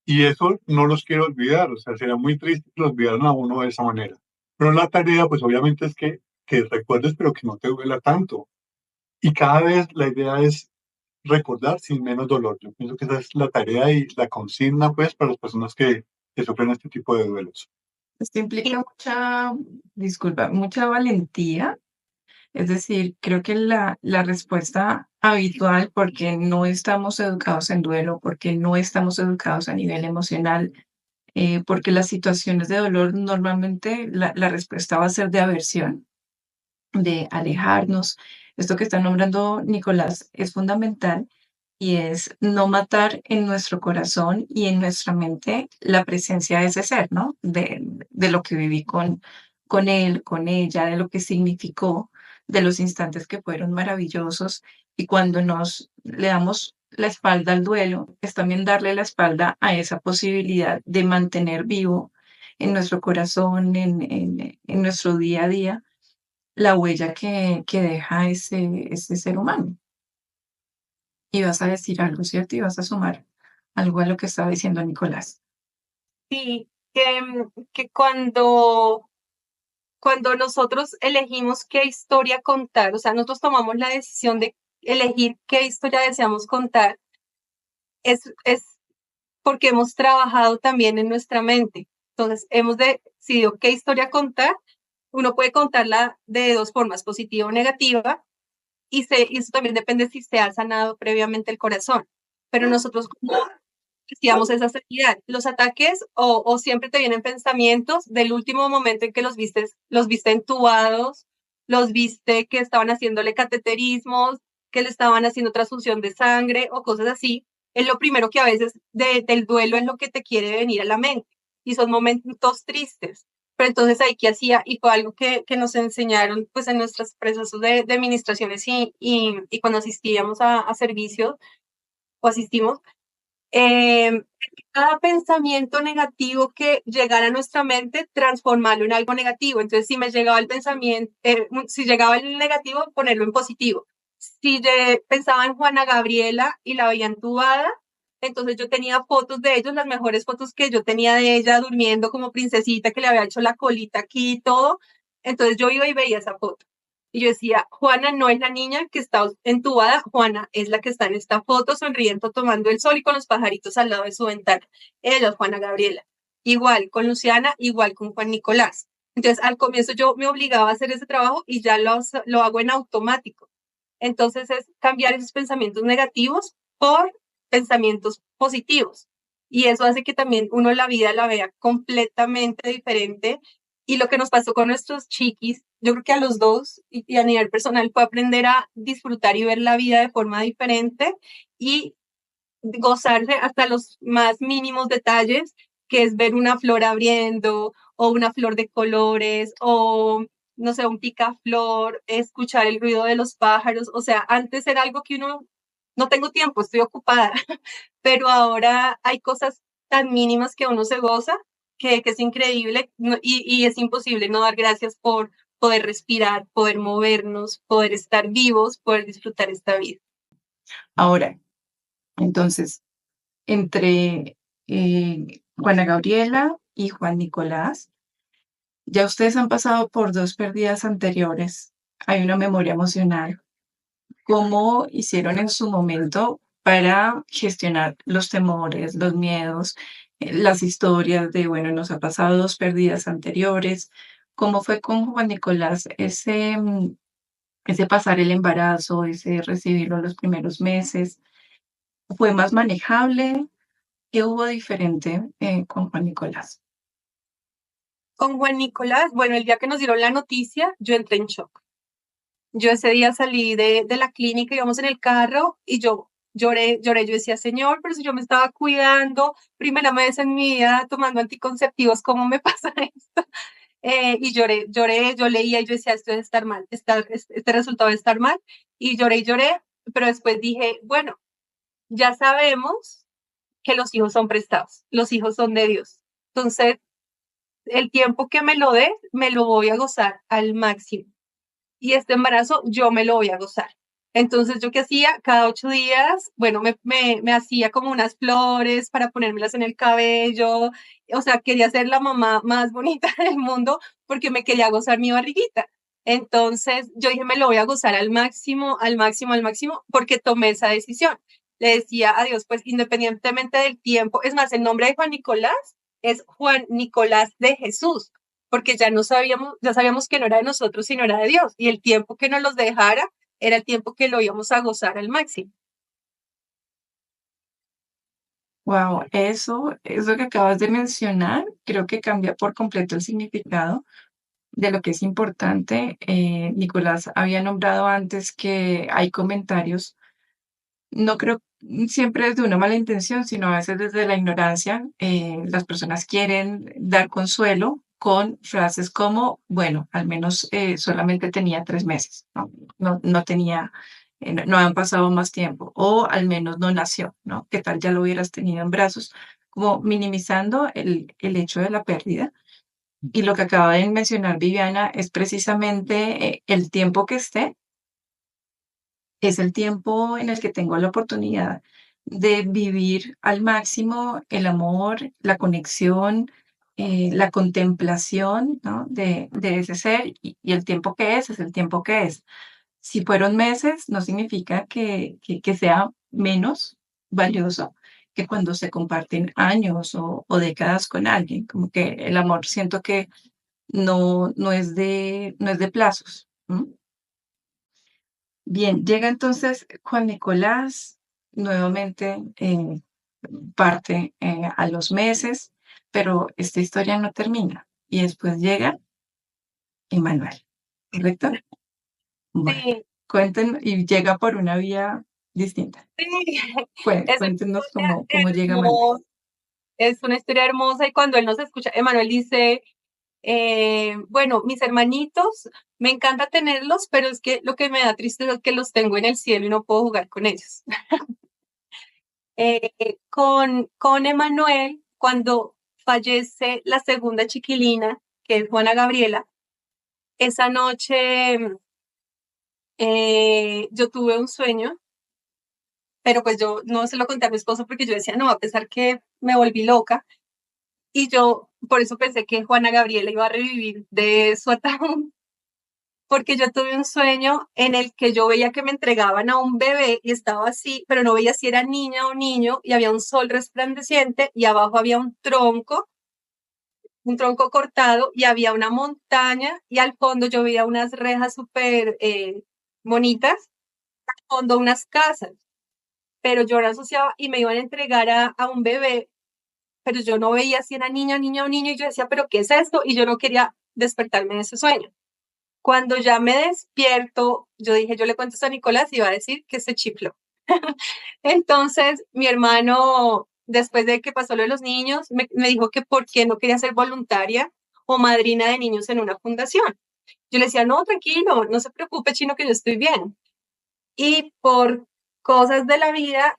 y eso no los quiero olvidar. O sea, sería muy triste que los olvidaran a uno de esa manera. Pero la tarea, pues obviamente es que recuerdes, pero que no te duela tanto. Y cada vez la idea es recordar sin menos dolor. Yo pienso que esa es la tarea y la consigna, pues, para las personas que sufren este tipo de duelos. Esto implica mucha valentía. Es decir, creo que la respuesta habitual, porque no estamos educados en duelo, porque no estamos educados a nivel emocional, porque las situaciones de dolor normalmente la respuesta va a ser de aversión, de alejarnos. Esto que está nombrando Nicolás es fundamental y es no matar en nuestro corazón y en nuestra mente la presencia de ese ser, ¿no? De lo que viví con él, con ella, de lo que significó, de los instantes que fueron maravillosos. Y cuando le damos la espalda al duelo, es también darle la espalda a esa posibilidad de mantener vivo en nuestro corazón, en nuestro día a día, la huella que deja ese ser humano. Y vas a decir algo, ¿cierto? Y vas a sumar algo a lo que estaba diciendo Nicolás. Sí, que cuando nosotros elegimos qué historia contar, o sea, nosotros tomamos la decisión de elegir qué historia deseamos contar, es porque hemos trabajado también en nuestra mente. Entonces, hemos decidido qué historia contar. Uno puede contarla de dos formas, positiva o negativa, y eso también depende si se ha sanado previamente el corazón. Pero nosotros decíamos esa seguridad. Los ataques o siempre te vienen pensamientos del último momento en que los viste entubados, los viste que estaban haciéndole cateterismos, que le estaban haciendo transfusión de sangre o cosas así. Es lo primero que a veces del duelo es lo que te quiere venir a la mente y son momentos tristes. Pero entonces ahí qué hacía y fue algo que nos enseñaron pues en nuestros procesos de administraciones y cuando asistíamos a servicios o asistimos, eh, cada pensamiento negativo que llegara a nuestra mente, transformarlo en algo negativo. Entonces, si me llegaba el pensamiento, si llegaba el negativo, ponerlo en positivo. Si pensaba en Juana Gabriela y la veía entubada, entonces yo tenía fotos de ellos, las mejores fotos que yo tenía de ella durmiendo como princesita, que le había hecho la colita aquí y todo. Entonces yo iba y veía esa foto. Y yo decía, Juana no es la niña que está entubada, Juana es la que está en esta foto sonriendo, tomando el sol y con los pajaritos al lado de su ventana. Ella es Juana Gabriela. Igual con Luciana, igual con Juan Nicolás. Entonces, al comienzo yo me obligaba a hacer ese trabajo y ya lo hago en automático. Entonces, es cambiar esos pensamientos negativos por pensamientos positivos. Y eso hace que también uno la vida la vea completamente diferente. Y lo que nos pasó con nuestros chiquis, yo creo que a los dos y a nivel personal fue aprender a disfrutar y ver la vida de forma diferente y gozarse hasta los más mínimos detalles, que es ver una flor abriendo o una flor de colores o no sé, un picaflor, escuchar el ruido de los pájaros. O sea, antes era algo que uno, no tengo tiempo, estoy ocupada, pero ahora hay cosas tan mínimas que uno se goza, que es increíble y es imposible no dar gracias por poder respirar, poder movernos, poder estar vivos, poder disfrutar esta vida. Ahora, entonces, entre Juana Gabriela y Juan Nicolás, ya ustedes han pasado por dos pérdidas anteriores. Hay una memoria emocional. ¿Cómo hicieron en su momento para gestionar los temores, los miedos, las historias de, bueno, nos ha pasado dos pérdidas anteriores? ¿Cómo fue con Juan Nicolás ese pasar el embarazo, ese recibirlo los primeros meses? ¿Fue más manejable? ¿Qué hubo diferente con Juan Nicolás? Con Juan Nicolás, bueno, el día que nos dieron la noticia, yo entré en shock. Yo ese día salí de la clínica, íbamos en el carro y yo lloré, yo decía, Señor, pero si yo me estaba cuidando, primera vez en mi vida tomando anticonceptivos, ¿cómo me pasa esto? Y lloré, yo leía y yo decía, esto debe estar mal, este resultado debe estar mal, y lloré, pero después dije, bueno, ya sabemos que los hijos son prestados, los hijos son de Dios. Entonces, el tiempo que me lo dé, me lo voy a gozar al máximo. Y este embarazo yo me lo voy a gozar. Entonces, ¿yo qué hacía? Cada 8 días, bueno, me hacía como unas flores para ponérmelas en el cabello. O sea, quería ser la mamá más bonita del mundo porque me quería gozar mi barriguita. Entonces, yo dije, me lo voy a gozar al máximo, al máximo, al máximo, porque tomé esa decisión. Le decía a Dios, pues independientemente del tiempo, es más, el nombre de Juan Nicolás es Juan Nicolás de Jesús, porque ya sabíamos que no era de nosotros, sino era de Dios, y el tiempo que nos los dejara era el tiempo que lo íbamos a gozar al máximo. Wow, eso que acabas de mencionar, creo que cambia por completo el significado de lo que es importante. Nicolás había nombrado antes que hay comentarios, no creo siempre desde una mala intención, sino a veces desde la ignorancia. Las personas quieren dar consuelo con frases como, bueno, al menos solamente tenía 3 meses, ¿no? No tenía, no han pasado más tiempo, o al menos no nació, ¿no? ¿Qué tal ya lo hubieras tenido en brazos? Como minimizando el hecho de la pérdida. Y lo que acaba de mencionar Viviana es precisamente el tiempo que esté, es el tiempo en el que tengo la oportunidad de vivir al máximo el amor, la conexión, la contemplación, ¿no? de ese ser y el tiempo que es el tiempo que es. Si fueron meses, no significa que sea menos valioso que cuando se comparten años o décadas con alguien. Como que el amor siento que no es de plazos. ¿M? Bien, llega entonces Juan Nicolás, nuevamente parte a los meses, pero esta historia no termina. Y después llega Emmanuel, ¿correcto? Bueno, Sí, cuenten, y llega por una vía distinta. sí, es una Cuéntenos historia cómo llega Manuel. hermosa, es una historia hermosa y cuando él nos escucha, Emanuel dice, bueno, mis hermanitos, me encanta tenerlos, pero es que lo que me da tristeza es que los tengo en el cielo y no puedo jugar con ellos. Con Emanuel, cuando fallece la segunda chiquilina, que es Juana Gabriela, esa noche yo tuve un sueño, pero pues yo no se lo conté a mi esposo porque yo decía, no, a pesar que me volví loca, y yo por eso pensé que Juana Gabriela iba a revivir de su ataúd, porque yo tuve un sueño en el que yo veía que me entregaban a un bebé y estaba así, pero no veía si era niña o niño, y había un sol resplandeciente y abajo había un tronco cortado y había una montaña y al fondo yo veía unas rejas súper bonitas, al fondo unas casas, pero yo la asociaba y me iban a entregar a un bebé, pero yo no veía si era niña o niño y yo decía, pero ¿qué es esto? Y yo no quería despertarme de ese sueño. Cuando ya me despierto, yo dije, yo le cuento esto a Nicolás y va a decir que se chifló. Entonces, mi hermano, después de que pasó lo de los niños, me dijo que por qué no quería ser voluntaria o madrina de niños en una fundación. Yo le decía, no, tranquilo, no se preocupe, chino, que yo estoy bien. Y por cosas de la vida,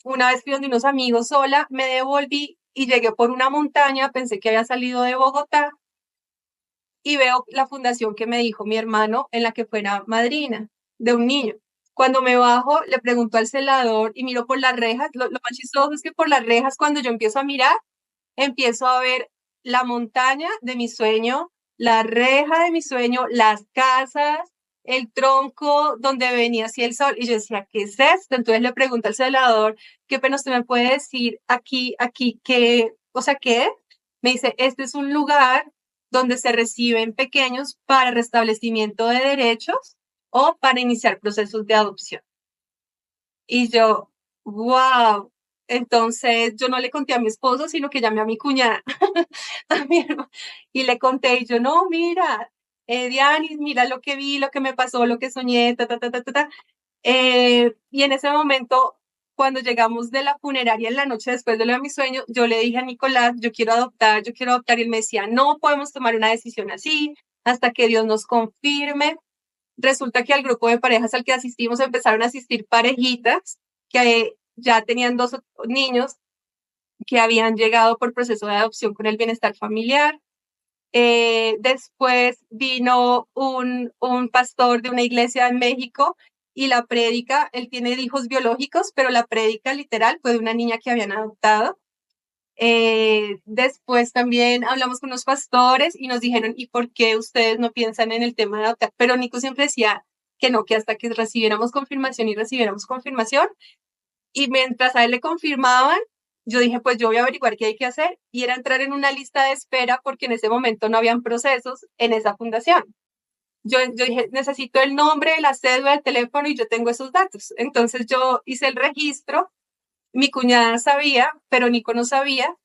una vez fui donde unos amigos sola, me devolví y llegué por una montaña, pensé que había salido de Bogotá y veo la fundación que me dijo mi hermano en la que fuera madrina de un niño. Cuando me bajo, le pregunto al celador y miro por las rejas. Lo más chistoso es que por las rejas, cuando yo empiezo a mirar, empiezo a ver la montaña de mi sueño, la reja de mi sueño, las casas, el tronco donde venía así el sol. Y yo decía, ¿qué es esto? Entonces le pregunto al celador, ¿qué pena usted me puede decir aquí, qué, o sea, qué? Me dice, este es un lugar donde se reciben pequeños para restablecimiento de derechos o para iniciar procesos de adopción. Y yo, wow. Entonces yo no le conté a mi esposo, sino que llamé a mi cuñada, a mi hermano, y le conté, y yo, no, mira, Dianis, mira lo que vi, lo que me pasó, lo que soñé, ta, ta, ta, ta, ta, ta. Y en ese momento, cuando llegamos de la funeraria en la noche después de lo de mi sueño, yo le dije a Nicolás, yo quiero adoptar, y él me decía, no podemos tomar una decisión así hasta que Dios nos confirme. Resulta que al grupo de parejas al que asistimos empezaron a asistir parejitas que ya tenían dos niños que habían llegado por proceso de adopción con el bienestar familiar. Después vino un pastor de una iglesia en México y la prédica, él tiene hijos biológicos, pero la prédica literal fue de una niña que habían adoptado. Después también hablamos con los pastores y nos dijeron, ¿y por qué ustedes no piensan en el tema de adoptar? Pero Nico siempre decía que no, que hasta que recibiéramos confirmación y recibiéramos confirmación. Y mientras a él le confirmaban, yo dije, pues yo voy a averiguar qué hay que hacer. Y era entrar en una lista de espera porque en ese momento no habían procesos en esa fundación. Yo dije, necesito el nombre, la cédula, el teléfono y yo tengo esos datos. Entonces yo hice el registro. Mi cuñada sabía, pero Nico no sabía.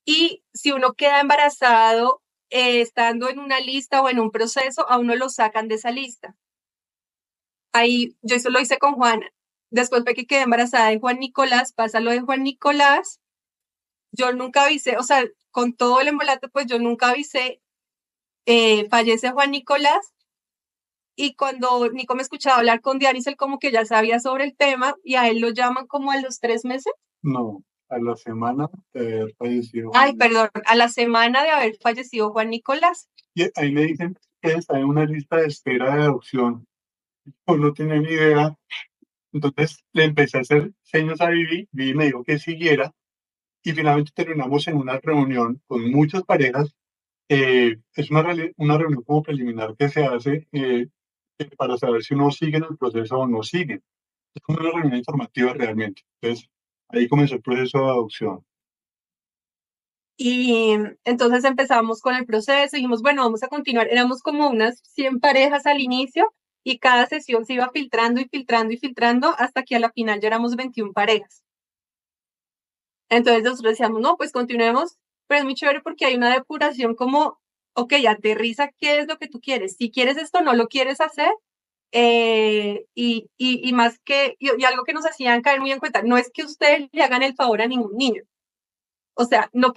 Y si uno queda embarazado estando en una lista o en un proceso, a uno lo sacan de esa lista. Ahí yo eso lo hice con Juana. Después de que quedé embarazada de Juan Nicolás, pasa lo de Juan Nicolás. Yo nunca avisé, o sea, con todo el embolato, pues yo nunca avisé. Fallece Juan Nicolás. Y cuando Nico me escuchaba hablar con Dianis, él como que ya sabía sobre el tema y a él lo llaman como a los 3 meses. No, a la semana de haber fallecido. Ay, perdón, a la semana de haber fallecido Juan Nicolás. Y ahí me dicen que está en una lista de espera de adopción. Pues no tenía ni idea. Entonces le empecé a hacer señas a Vivi. Vivi me dijo que siguiera. Y finalmente terminamos en una reunión con muchas parejas. Es una reunión como preliminar que se hace para saber si uno sigue en el proceso o no sigue. Es como una reunión informativa realmente. Entonces, ahí comenzó el proceso de adopción. Y entonces empezamos con el proceso, dijimos, bueno, vamos a continuar. Éramos como unas 100 parejas al inicio y cada sesión se iba filtrando y filtrando y filtrando hasta que a la final ya éramos 21 parejas. Entonces nosotros decíamos, no, pues continuemos, pero es muy chévere porque hay una depuración como, ok, aterriza qué es lo que tú quieres. Si quieres esto, no lo quieres hacer. Y más que, y algo que nos hacían caer muy en cuenta, no es que ustedes le hagan el favor a ningún niño. O sea, no,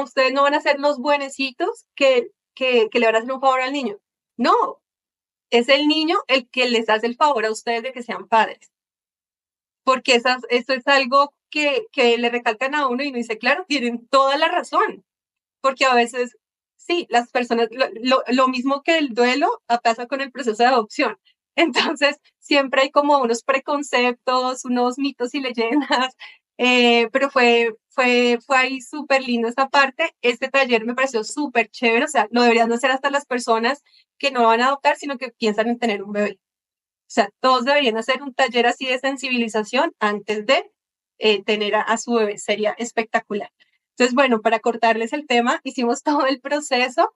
ustedes no van a ser los buenecitos que le van a hacer un favor al niño. No, es el niño el que les hace el favor a ustedes de que sean padres. Porque eso es algo que le recalcan a uno y uno dice, claro, tienen toda la razón. Porque a veces, sí, las personas, lo mismo que el duelo pasa con el proceso de adopción. Entonces, siempre hay como unos preconceptos, unos mitos y leyendas, pero fue ahí súper lindo esta parte. Este taller me pareció súper chévere, o sea, lo deberían hacer hasta las personas que no van a adoptar, sino que piensan en tener un bebé. O sea, todos deberían hacer un taller así de sensibilización antes de tener a su bebé, sería espectacular. Entonces, bueno, para cortarles el tema, hicimos todo el proceso.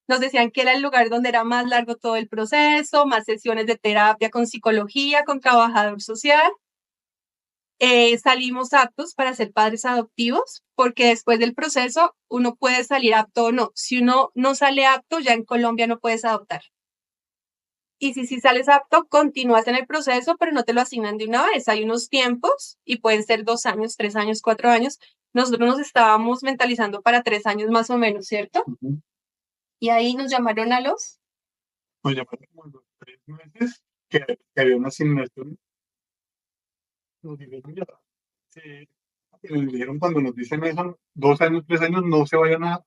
Nos decían que era el lugar donde era más largo todo el proceso, más sesiones de terapia con psicología, con trabajador social. Salimos aptos para ser padres adoptivos, porque después del proceso uno puede salir apto o no. Si uno no sale apto, ya en Colombia no puedes adoptar. Y si sales apto, continúas en el proceso, pero no te lo asignan de una vez. Hay unos tiempos y pueden ser 2 años, 3 años, 4 años. Nosotros nos estábamos mentalizando para 3 años más o menos, ¿cierto? Y ahí nos llamaron a los... Nos llamaron como a los 3 meses que había una asignación. Nos dijeron ya, sí, y nos dijeron cuando nos dicen eso, 2 años, 3 años, no se vayan a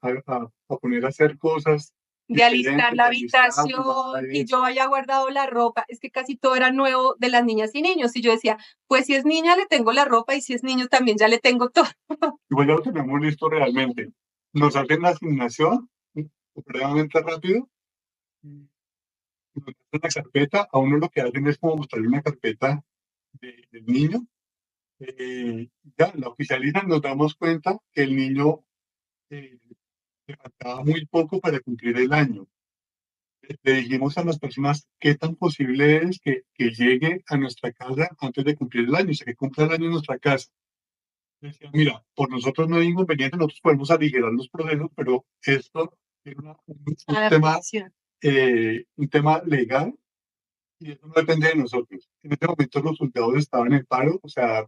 poner a hacer cosas de alistar diferentes, la de alistar, nada habitación de y eso. yo había guardado la ropa. Es que casi todo era nuevo de las niñas y niños. Y yo decía, pues si es niña le tengo la ropa y si es niño también ya le tengo todo. Igual ya lo tenemos listo realmente. Nos hacen la asignación supremamente rápido, nos hacen la carpeta, a uno lo que hacen es como mostrarle una carpeta del niño, ya la oficializan, nos damos cuenta que el niño eh, le faltaba muy poco para cumplir el año. Le dijimos a las personas qué tan posible es que llegue a nuestra casa antes de cumplir el año, o sea, que cumpla el año en nuestra casa. Decía, mira, por nosotros no hay inconveniente, nosotros podemos aligerar los procesos, pero esto es Adaptación. un tema legal y eso no depende de nosotros. En este momento los juzgados estaban en paro, o sea,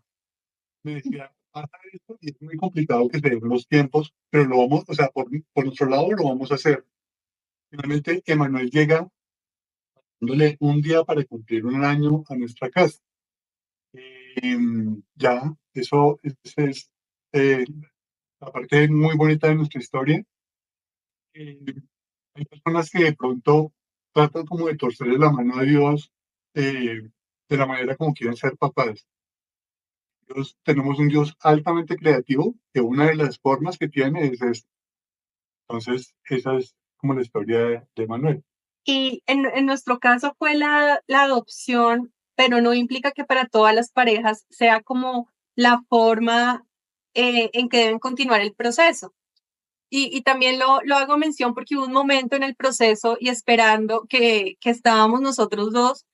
me decía, pasa esto y es muy complicado que se den los tiempos, pero lo vamos, o sea, por nuestro lado lo vamos a hacer. Finalmente, Emanuel llega dándole un día para cumplir un año a nuestra casa. Ya, eso es eh, la parte muy bonita de nuestra historia. Eh, Hay personas que de pronto tratan como de torcerle la mano a Dios de la manera como quieren ser papás. Tenemos un Dios altamente creativo, que una de las formas que tiene es esta. Entonces, esa es como la historia de Manuel. Y en nuestro caso fue la adopción, pero no implica que para todas las parejas sea como la forma en que deben continuar el proceso. Y también lo hago mención porque hubo un momento en el proceso y esperando que estábamos nosotros dos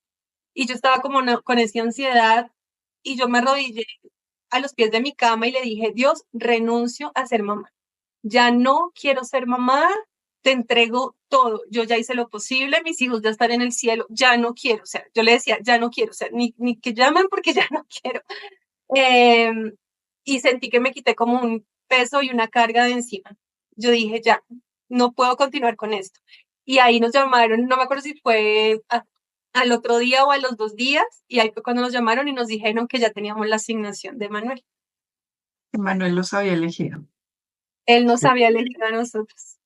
y yo estaba como con esa ansiedad y yo me arrodillé a los pies de mi cama y le dije, Dios, renuncio a ser mamá. Ya no quiero ser mamá, te entrego todo. Yo ya hice lo posible, mis hijos ya están en el cielo, ya no quiero. O sea, yo le decía, ya no quiero, o sea, ni que llamen porque ya no quiero. Eh, y sentí que me quité como un peso y una carga de encima. Yo dije, ya, no puedo continuar con esto. Y ahí nos llamaron, no me acuerdo si fue al otro día o a los 2 días, y ahí fue cuando nos llamaron y nos dijeron que ya teníamos la asignación de Manuel. Manuel los había elegido. Él nos Sí, había elegido a nosotros.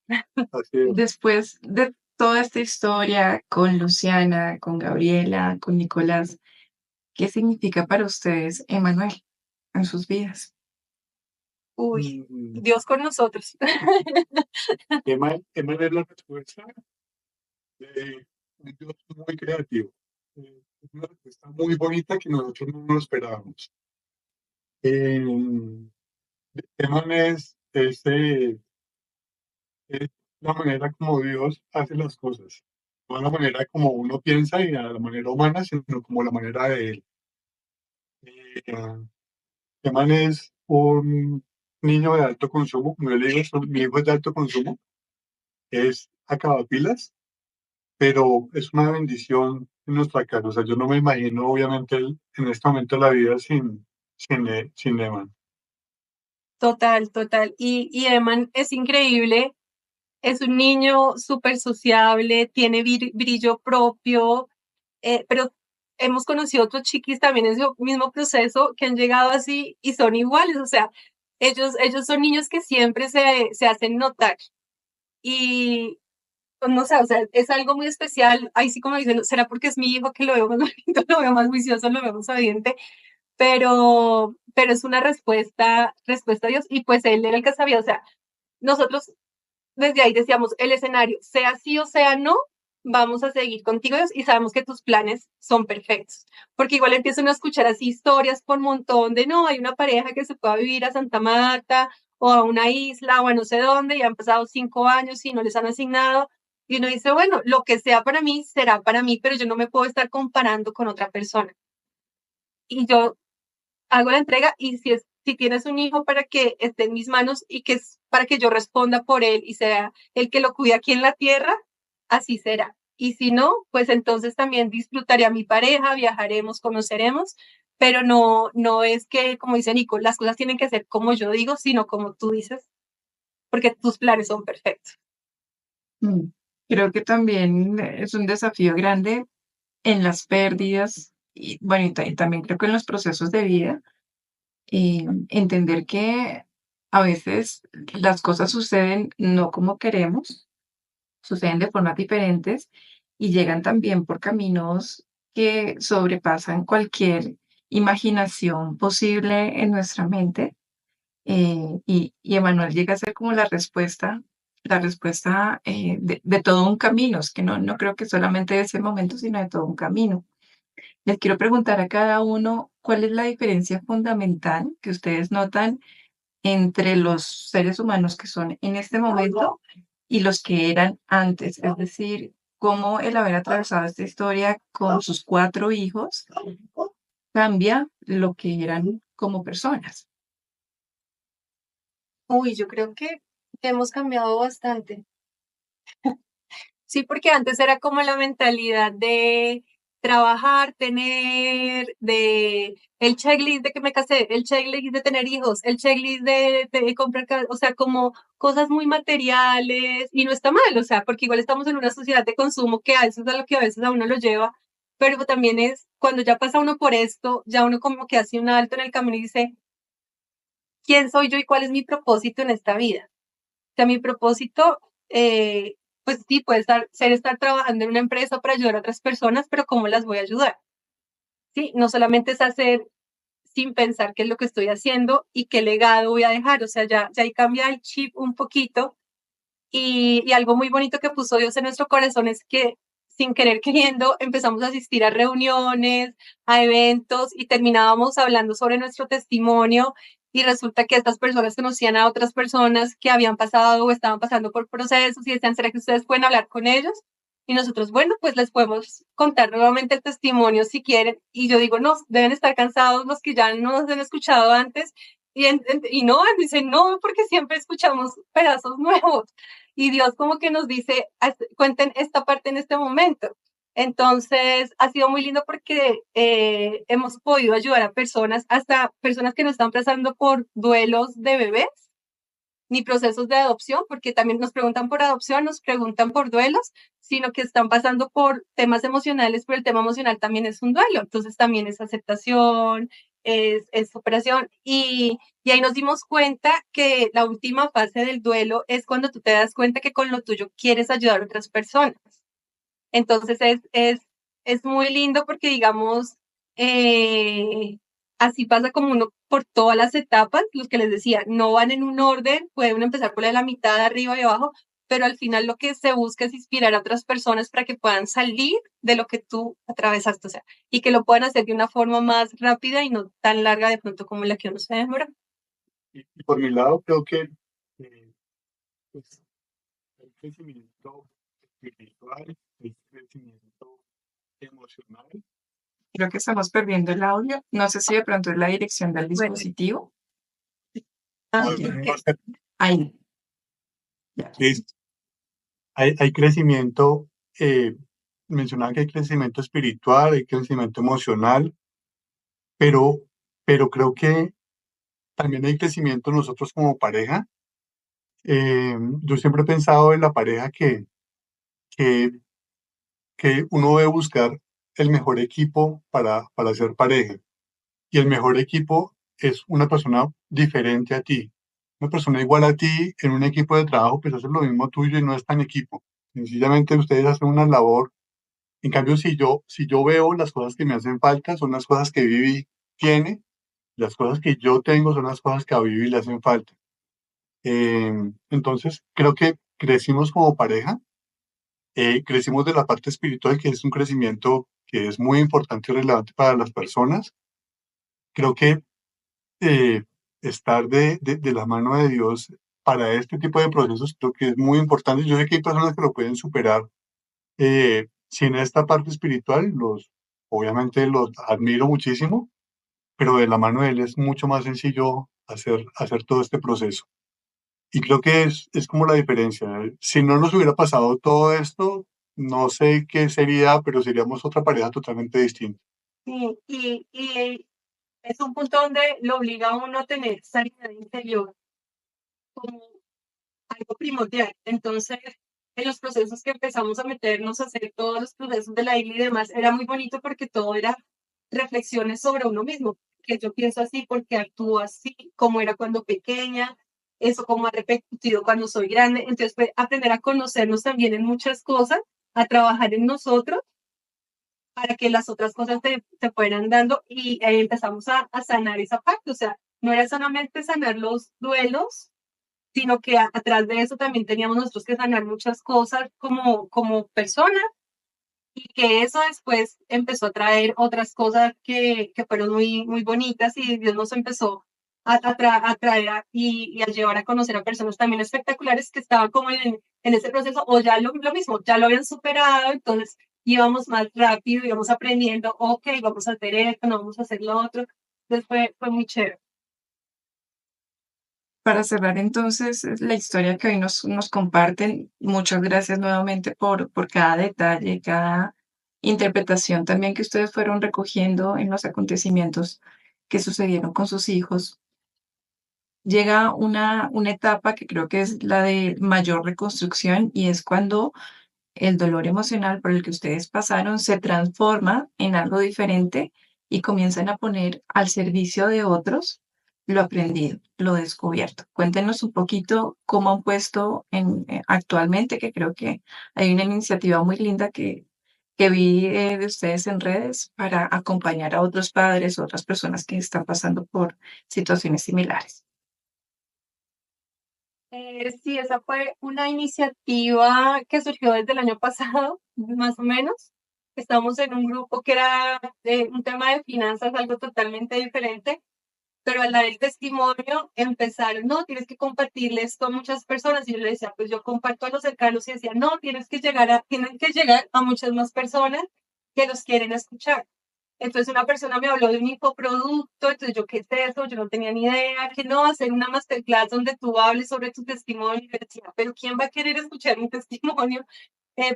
así es. Después de toda esta historia con Luciana, con Gabriela, con Nicolás, ¿qué significa para ustedes Emanuel en sus vidas? Uy, Mm, Dios con nosotros. Emma es la respuesta de un Dios muy creativo. Es una respuesta muy bonita que nosotros no nos esperábamos. Eh, Emma es la manera como Dios hace las cosas. No la manera como uno piensa y a la manera humana, sino como la manera de él. Eh, Emma es un niño de alto consumo, como yo le digo, mi hijo es de alto consumo, es acabapilas, pero es una bendición en nuestra casa. O sea, yo no me imagino, obviamente, en este momento la vida sin Eman. Total, total. Y Eman es increíble. Es un niño súper sociable, tiene brillo propio, pero hemos conocido otros chiquis también en ese mismo proceso que han llegado así y son iguales. O sea, ellos son niños que siempre se hacen notar. Y pues, no sé, o sea, es algo muy especial. Ahí sí como dicen, será porque es mi hijo que lo veo más bonito, lo veo más juicioso, lo veo más obediente, pero es una respuesta a Dios y pues él era el que sabía, o sea, nosotros desde ahí decíamos, el escenario, sea sí o sea no, vamos a seguir contigo Dios y sabemos que tus planes son perfectos, porque igual empiezan a escuchar así historias por montón de no, hay una pareja que se puede vivir a Santa Marta o a una isla o a no sé dónde y han pasado 5 años y no les han asignado y uno dice, bueno, lo que sea para mí será para mí, pero yo no me puedo estar comparando con otra persona. Y yo hago la entrega y si tienes un hijo para que esté en mis manos y que es para que yo responda por él y sea el que lo cuide aquí en la tierra, así será. Y si no, pues entonces también disfrutaré a mi pareja, viajaremos, conoceremos, pero no es que, como dice Nico, las cosas tienen que ser como yo digo, sino como tú dices, porque tus planes son perfectos. Mm. Creo que también es un desafío grande en las pérdidas y bueno, y también creo que en los procesos de vida, entender que a veces las cosas suceden no como queremos, suceden de formas diferentes y llegan también por caminos que sobrepasan cualquier imaginación posible en nuestra mente. Y Emanuel llega a ser como la respuesta de todo un camino. Es que no creo que solamente de ese momento, sino de todo un camino. Les quiero preguntar a cada uno cuál es la diferencia fundamental que ustedes notan entre los seres humanos que son en este momento y los que eran antes. Es decir, cómo el haber atravesado esta historia con sus 4 hijos cambia lo que eran como personas. Uy, yo creo que hemos cambiado bastante. Sí, porque antes era como la mentalidad de trabajar, tener, de el checklist de que me casé, el checklist de tener hijos, el checklist de comprar casa, o sea, como cosas muy materiales, y no está mal, o sea, porque igual estamos en una sociedad de consumo que a veces es a lo que a veces a uno lo lleva, pero también es cuando ya pasa uno por esto, ya uno como que hace un alto en el camino y dice, ¿quién soy yo y cuál es mi propósito en esta vida? Sea, mi propósito, pues sí, puede estar trabajando en una empresa para ayudar a otras personas, pero ¿cómo las voy a ayudar? Sí, no solamente es hacer sin pensar qué es lo que estoy haciendo y qué legado voy a dejar, o sea, ya ahí cambia el chip un poquito y algo muy bonito que puso Dios en nuestro corazón es que sin querer queriendo empezamos a asistir a reuniones, a eventos y terminábamos hablando sobre nuestro testimonio y resulta que estas personas conocían a otras personas que habían pasado o estaban pasando por procesos y decían, ¿será que ustedes pueden hablar con ellos? Y nosotros, bueno, pues les podemos contar nuevamente el testimonio si quieren. Y yo digo, no, deben estar cansados los que ya nos han escuchado antes. Y no, dicen, no, porque siempre escuchamos pedazos nuevos y Dios como que nos dice, cuenten esta parte en este momento. Entonces, ha sido muy lindo porque hemos podido ayudar a personas, hasta personas que no están pasando por duelos de bebés ni procesos de adopción, porque también nos preguntan por adopción, nos preguntan por duelos, sino que están pasando por temas emocionales, pero el tema emocional también es un duelo, entonces también es aceptación, es superación, y ahí nos dimos cuenta que la última fase del duelo es cuando tú te das cuenta que con lo tuyo quieres ayudar a otras personas. Entonces es muy lindo porque, digamos, eh, así pasa como uno por todas las etapas, los que les decía, no van en un orden, puede uno empezar por la mitad, arriba y abajo, pero al final lo que se busca es inspirar a otras personas para que puedan salir de lo que tú atravesaste, o sea, y que lo puedan hacer de una forma más rápida y no tan larga de pronto como la que uno se demora. Y por mi lado, creo que pues, el crecimiento espiritual, el crecimiento emocional. Creo que estamos perdiendo el audio. No sé si de pronto es la dirección del Bueno, dispositivo. ok. Ahí, ya. Listo. Hay crecimiento, mencionaba que hay crecimiento espiritual, hay crecimiento emocional, pero, pero creo que también hay crecimiento nosotros como pareja. Yo siempre he pensado en la pareja que, que uno debe buscar el mejor equipo para ser pareja. Y el mejor equipo es una persona diferente a ti. Una persona igual a ti en un equipo de trabajo, pues hace lo mismo tuyo y no es tan equipo. Sencillamente ustedes hacen una labor. En cambio, si yo veo las cosas que me hacen falta, son las cosas que Vivi tiene, las cosas que yo tengo son las cosas que a Vivi le hacen falta. Entonces, creo que crecimos como pareja, crecimos de la parte espiritual, que es un crecimiento que es muy importante y relevante para las personas. Creo que estar de la mano de Dios para este tipo de procesos creo que es muy importante. Yo sé que hay personas que lo pueden superar sin esta parte espiritual, obviamente los admiro muchísimo, pero de la mano de Él es mucho más sencillo hacer todo este proceso. Y creo que es como la diferencia. Si no nos hubiera pasado todo esto, no sé qué sería, pero seríamos otra pareja totalmente distinta. Sí, y es un punto donde lo obliga a uno a tener sanidad interior como algo primordial. Entonces, en los procesos que empezamos a meternos a hacer todos los procesos de la isla y demás, era muy bonito porque todo era reflexiones sobre uno mismo, que yo pienso así porque actúo así, como era cuando pequeña, eso como ha repercutido cuando soy grande. Entonces, pues, aprender a conocernos también en muchas cosas, a trabajar en nosotros para que las otras cosas te fueran dando y empezamos a sanar esa parte. O sea, no era solamente sanar los duelos, sino que atrás de eso también teníamos nosotros que sanar muchas cosas como personas y que eso después empezó a traer otras cosas que fueron muy, muy bonitas y Dios nos empezó a traer y a llevar a conocer a personas también espectaculares que estaban como en ese proceso o ya lo mismo, ya lo habían superado, entonces íbamos más rápido, íbamos aprendiendo, ok, vamos a hacer esto, no vamos a hacer lo otro. Entonces fue muy chévere. Para cerrar entonces la historia que hoy nos comparten, muchas gracias nuevamente por cada detalle, cada interpretación también que ustedes fueron recogiendo en los acontecimientos que sucedieron con sus hijos. Llega una etapa que creo que es la de mayor reconstrucción y es cuando el dolor emocional por el que ustedes pasaron se transforma en algo diferente y comienzan a poner al servicio de otros lo aprendido, lo descubierto. Cuéntenos un poquito cómo han puesto actualmente, que creo que hay una iniciativa muy linda que vi de ustedes en redes para acompañar a otros padres, otras personas que están pasando por situaciones similares. Sí, esa fue una iniciativa que surgió desde el año pasado, más o menos. Estamos en un grupo que era un tema de finanzas, algo totalmente diferente, pero al dar el testimonio empezaron, no, tienes que compartirle esto a muchas personas. Y yo le decía, pues yo comparto a los cercanos y decía, no, tienen que llegar a muchas más personas que los quieren escuchar. Entonces una persona me habló de un infoproducto, entonces yo, ¿qué es eso? Yo no tenía ni idea, que no, hacer una masterclass donde tú hables sobre tu testimonio. Y yo decía, pero ¿quién va a querer escuchar un testimonio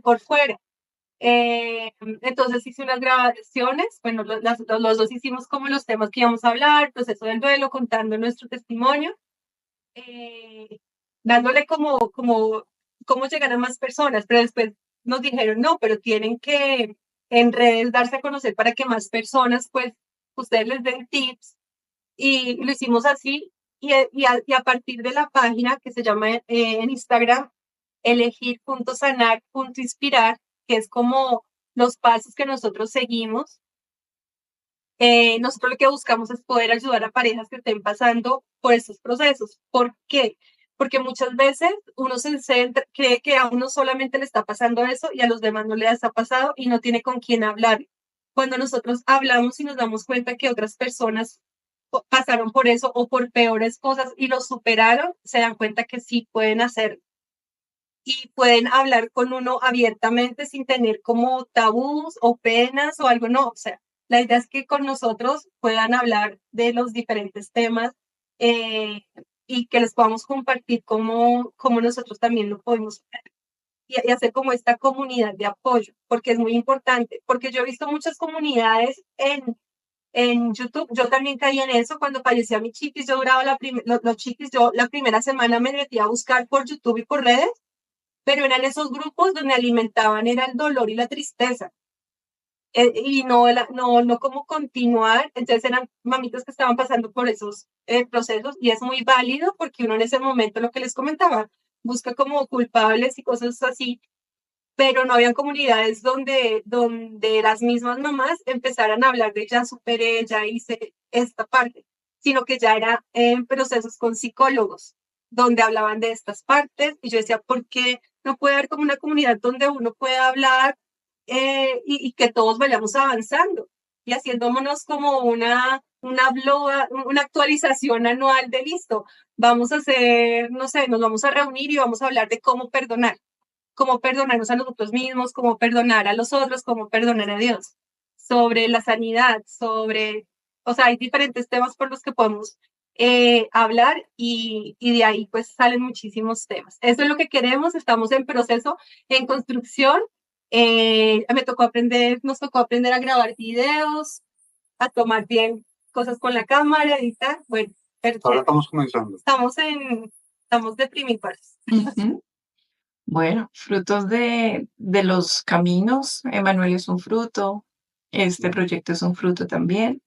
por fuera? Entonces hice unas grabaciones, bueno, los dos hicimos como los temas que íbamos a hablar, proceso del duelo, contando nuestro testimonio, eh, dándole cómo llegar a más personas, pero después nos dijeron, no, pero tienen que en redes darse a conocer para que más personas, pues, ustedes les den tips, y lo hicimos así, y a partir de la página que se llama en Instagram, elegir.sanar.inspirar, que es como los pasos que nosotros seguimos. Nosotros lo que buscamos es poder ayudar a parejas que estén pasando por estos procesos. ¿Por qué? Porque muchas veces uno se centra, cree que a uno solamente le está pasando eso y a los demás no le está pasado y no tiene con quién hablar. Cuando nosotros hablamos y nos damos cuenta que otras personas pasaron por eso o por peores cosas y lo superaron, se dan cuenta que sí pueden hacer y pueden hablar con uno abiertamente sin tener como tabús o penas o algo, no, o sea, la idea es que con nosotros puedan hablar de los diferentes temas eh, y que les podamos compartir cómo nosotros también lo podemos hacer y hacer como esta comunidad de apoyo, porque es muy importante, porque yo he visto muchas comunidades en YouTube, yo también caí en eso cuando falleció mi chiquis, yo duraba los chiquis, yo la primera semana me metí a buscar por YouTube y por redes, pero eran esos grupos donde alimentaban era el dolor y la tristeza. Y no como continuar, entonces eran mamitas que estaban pasando por esos procesos y es muy válido porque uno en ese momento, lo que les comentaba, busca como culpables y cosas así, pero no habían comunidades donde las mismas mamás empezaran a hablar de ya superé, ya hice esta parte, sino que ya era en procesos con psicólogos, donde hablaban de estas partes, y yo decía, ¿por qué no puede haber como una comunidad donde uno pueda hablar y que todos vayamos avanzando y haciéndonos como una actualización anual de listo? Vamos a hacer, no sé, nos vamos a reunir y vamos a hablar de cómo perdonarnos a nosotros mismos, cómo perdonar a los otros, cómo perdonar a Dios, sobre la sanidad, o sea, hay diferentes temas por los que podemos hablar y de ahí pues salen muchísimos temas. Eso es lo que queremos, estamos en proceso, en construcción. Nos tocó aprender a grabar videos, a tomar bien cosas con la cámara, editar, bueno, Ahora estamos comenzando. estamos de primipares. Ujú. Bueno, frutos de los caminos. Emanuel es un fruto, este proyecto es un fruto también.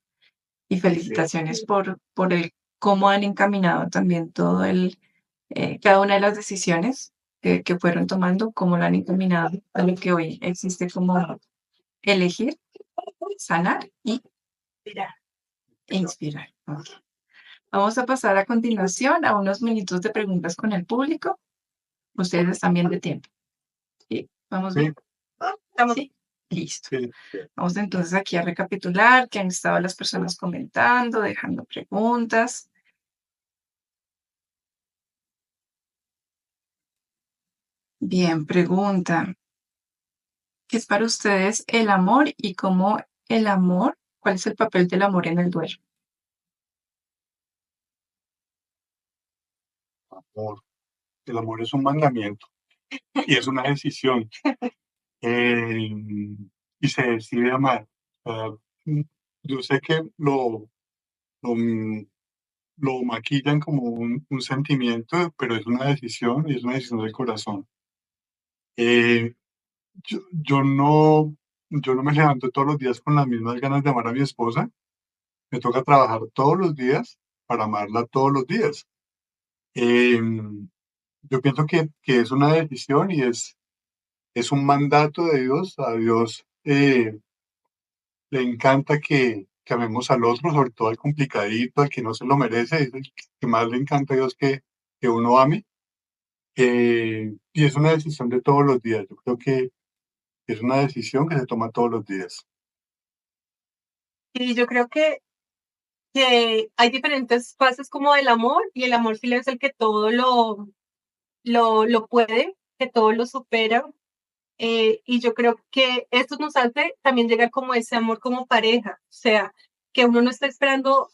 Y felicitaciones por el cómo han encaminado también todo cada una de las decisiones que fueron tomando, cómo lo han encaminado a lo que hoy existe como elegir, sanar y Mira, inspirar. Ok. Vamos a pasar a continuación a unos minutos de preguntas con el público. Ustedes están bien de tiempo. ¿Sí? ¿Vamos Sí, bien? estamos Sí. Listo. sí. Vamos entonces aquí a recapitular qué han estado las personas comentando, dejando preguntas. Bien, pregunta. ¿Qué es para ustedes el amor y cómo el amor, cuál es el papel del amor en el duelo? Amor. El amor es un mandamiento y es una decisión. eh, y se decide amar. Ah, yo sé que lo, mm, lo maquillan como un sentimiento, pero es una decisión y es una decisión del corazón. Eh, yo, yo no, yo no me levanto todos los días con las mismas ganas de amar a mi esposa. Me toca trabajar todos los días para amarla todos los días. Eh, yo pienso que es una decisión y es un mandato de Dios. A Dios le encanta que amemos al otro, sobre todo al complicadito, al que no se lo merece. Es el que más le encanta a Dios que uno ame. Y es una decisión de todos los días. Yo creo que es una decisión que se toma todos los días. y yo creo que hay diferentes fases como del amor, y el amor filial es el que todo lo puede, que todo lo supera. Y yo creo que esto nos hace también llegar como ese amor como pareja, o sea, que uno no está esperando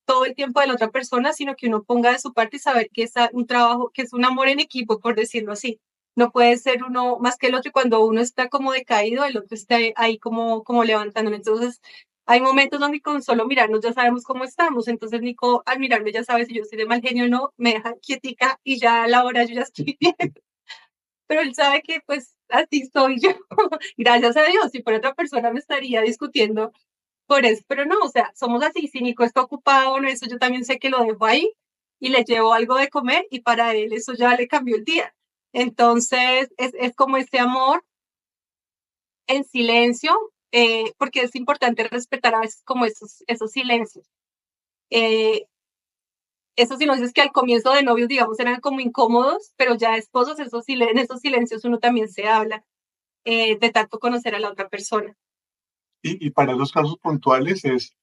todo el tiempo de la otra persona, sino que uno ponga de su parte y saber que es un trabajo, que es un amor en equipo, por decirlo así. No puede ser uno más que el otro, y cuando uno está como decaído, el otro está ahí como levantándolo. Entonces, hay momentos donde con solo mirarnos ya sabemos cómo estamos. Entonces, Nico, al mirarme ya sabe si yo estoy de mal genio o no, me deja quietica y ya a la hora yo ya estoy bien. Pero él sabe que pues así soy yo. Gracias a Dios, si por otra persona me estaría discutiendo por eso, pero no, o sea, somos así. Si Nico está ocupado, no, eso yo también sé que lo dejo ahí y le llevo algo de comer, y para él eso ya le cambió el día. Entonces, es como este amor en silencio, porque es importante respetar a veces como esos silencios. Eh, esos silencios que al comienzo de novios, digamos, eran como incómodos, pero ya esposos, en esos silencios uno también se habla, de tanto conocer a la otra persona. Y para esos casos puntuales es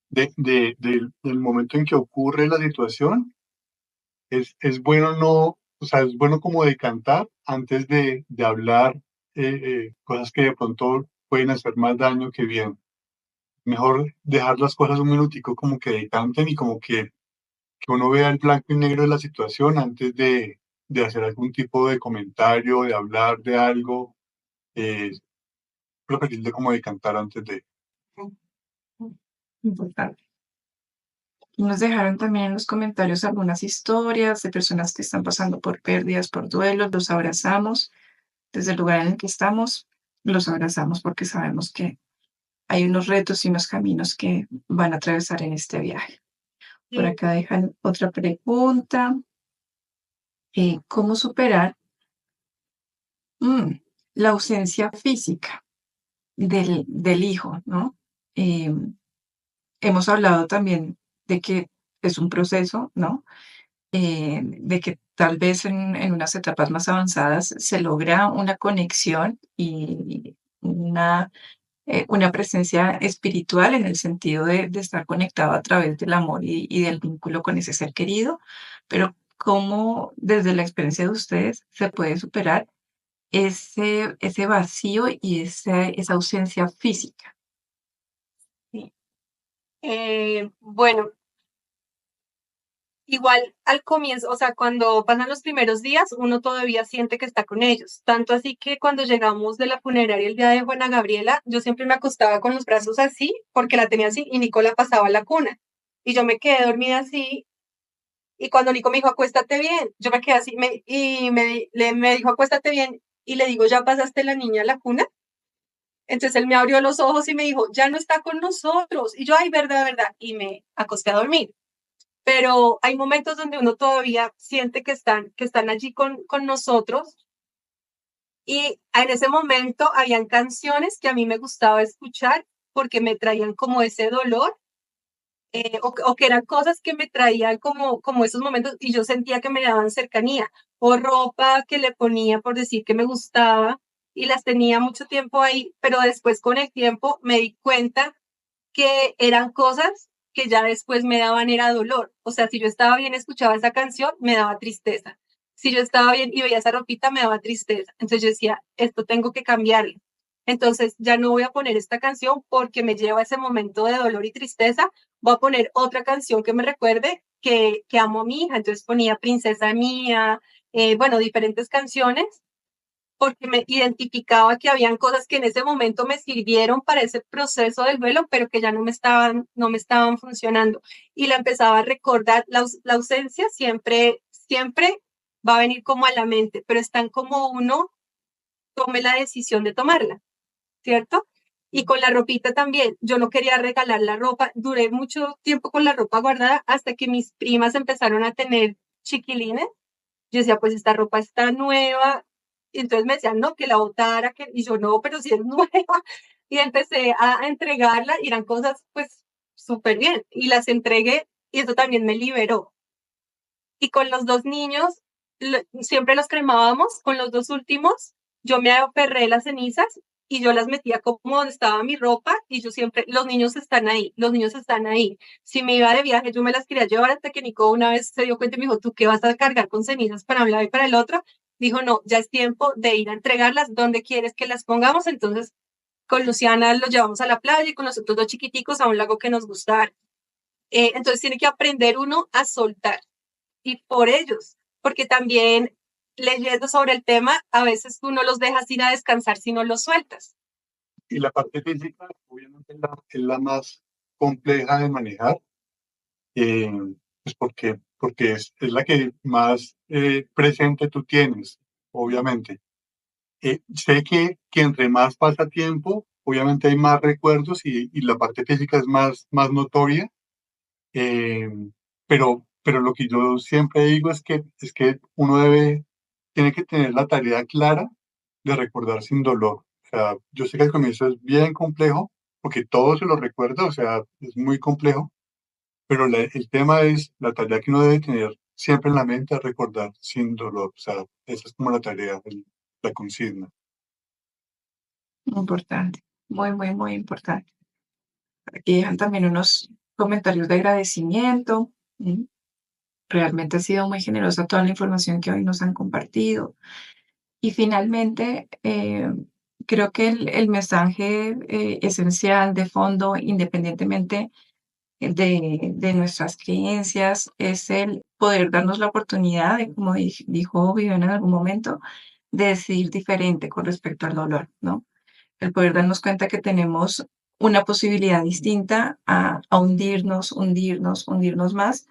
del momento en que ocurre la situación, es bueno no, o sea, es bueno como decantar antes de hablar cosas que de pronto pueden hacer más daño que bien. Mejor dejar las cosas un minutico como que decanten y como que uno vea el blanco y negro de la situación antes de hacer algún tipo de comentario, de hablar de algo. Es preferible como decantar antes de... Importante. Nos dejaron también en los comentarios algunas historias de personas que están pasando por pérdidas, por duelos. Los abrazamos desde el lugar en el que estamos. Los abrazamos porque sabemos que hay unos retos y unos caminos que van a atravesar en este viaje. Por Sí. acá dejan otra pregunta. ¿Cómo superar mm, la ausencia física del hijo, ¿no? Eh, hemos hablado también de que es un proceso, ¿no? De que tal vez en unas etapas más avanzadas se logra una conexión y una presencia espiritual en el sentido de estar conectado a través del amor y del vínculo con ese ser querido, pero cómo desde la experiencia de ustedes se puede superar ese vacío y esa ausencia física. Sí. Bueno, igual al comienzo, o sea, cuando pasan los primeros días, uno todavía siente que está con ellos. Tanto así que cuando llegamos de la funeraria el día de Juana Gabriela, yo siempre me acostaba con los brazos así, porque la tenía así, y Nicola pasaba a la cuna. Y yo me quedé dormida así, Y cuando Nico me dijo, acuéstate bien, yo me quedé así, me dijo, acuéstate bien, y le digo, ¿ya pasaste la niña a la cuna? Entonces él me abrió los ojos y me dijo, ya no está con nosotros. Y yo, ay, verdad, verdad. Y me acosté a dormir. Pero hay momentos donde uno todavía siente que están allí con nosotros. Y en ese momento habían canciones que a mí me gustaba escuchar porque me traían como ese dolor, o que eran cosas que me traían como esos momentos y yo sentía que me daban cercanía, o ropa que le ponía por decir que me gustaba y las tenía mucho tiempo ahí, pero después con el tiempo me di cuenta que eran cosas que ya después me daban era dolor. O sea, si yo estaba bien, escuchaba esa canción, me daba tristeza. Si yo estaba bien y veía esa ropita, me daba tristeza. Entonces yo decía, esto tengo que cambiarlo. Entonces ya no voy a poner esta canción porque me lleva a ese momento de dolor y tristeza. Voy a poner otra canción que me recuerde que amo a mi hija. Entonces ponía Princesa Mía, bueno, diferentes canciones porque me identificaba que habían cosas que en ese momento me sirvieron para ese proceso del duelo, pero que ya no me estaban funcionando. Y la empezaba a recordar, la ausencia siempre va a venir como a la mente, pero es tan como uno tome la decisión de tomarla, ¿cierto? Y con la ropita también, yo no quería regalar la ropa, duré mucho tiempo con la ropa guardada hasta que mis primas empezaron a tener chiquilines. Yo decía, pues esta ropa está nueva. Y entonces me decían, no, que la botara, y yo no, pero si es nueva. Y empecé a entregarla y eran cosas pues súper bien. Y las entregué y eso también me liberó. Y con los dos niños, siempre los cremábamos, con los dos últimos, yo me aferré las cenizas y yo las metía como donde estaba mi ropa y yo siempre, los niños están ahí, los niños están ahí. Si me iba de viaje, yo me las quería llevar hasta que Nico una vez se dio cuenta y me dijo, ¿tú qué vas a cargar con cenizas para un lado y para el otro? Dijo, no, ya es tiempo de ir a entregarlas, ¿dónde quieres que las pongamos? Entonces, con Luciana los llevamos a la playa y con los otros dos chiquiticos a un lago que nos gustara. Entonces tiene que aprender uno a soltar y por ellos, porque también leyendo sobre el tema, a veces tú no los dejas ir a descansar si no los sueltas. Y la parte física, obviamente, es la más compleja de manejar, eh, pues porque es la que más presente tú tienes, obviamente. Sé que entre más pasa tiempo, obviamente hay más recuerdos y la parte física es más notoria, eh, pero lo que yo siempre digo es que uno tiene que tener la tarea clara de recordar sin dolor. O sea, yo sé que al comienzo es bien complejo, porque todo se lo recuerda, o sea, es muy complejo, pero el tema es la tarea que uno debe tener siempre en la mente, es recordar sin dolor. O sea, esa es como la tarea, la consigna. Importante, muy, muy, muy importante. Aquí dejan también unos comentarios de agradecimiento. ¿Mm? Realmente ha sido muy generosa toda la información que hoy nos han compartido. Y finalmente, creo que el mensaje esencial de fondo, independientemente de nuestras creencias, es el poder darnos la oportunidad de, como dijo Viviana en algún momento, de decidir diferente con respecto al dolor, ¿no? El poder darnos cuenta que tenemos una posibilidad distinta a hundirnos, hundirnos, hundirnos más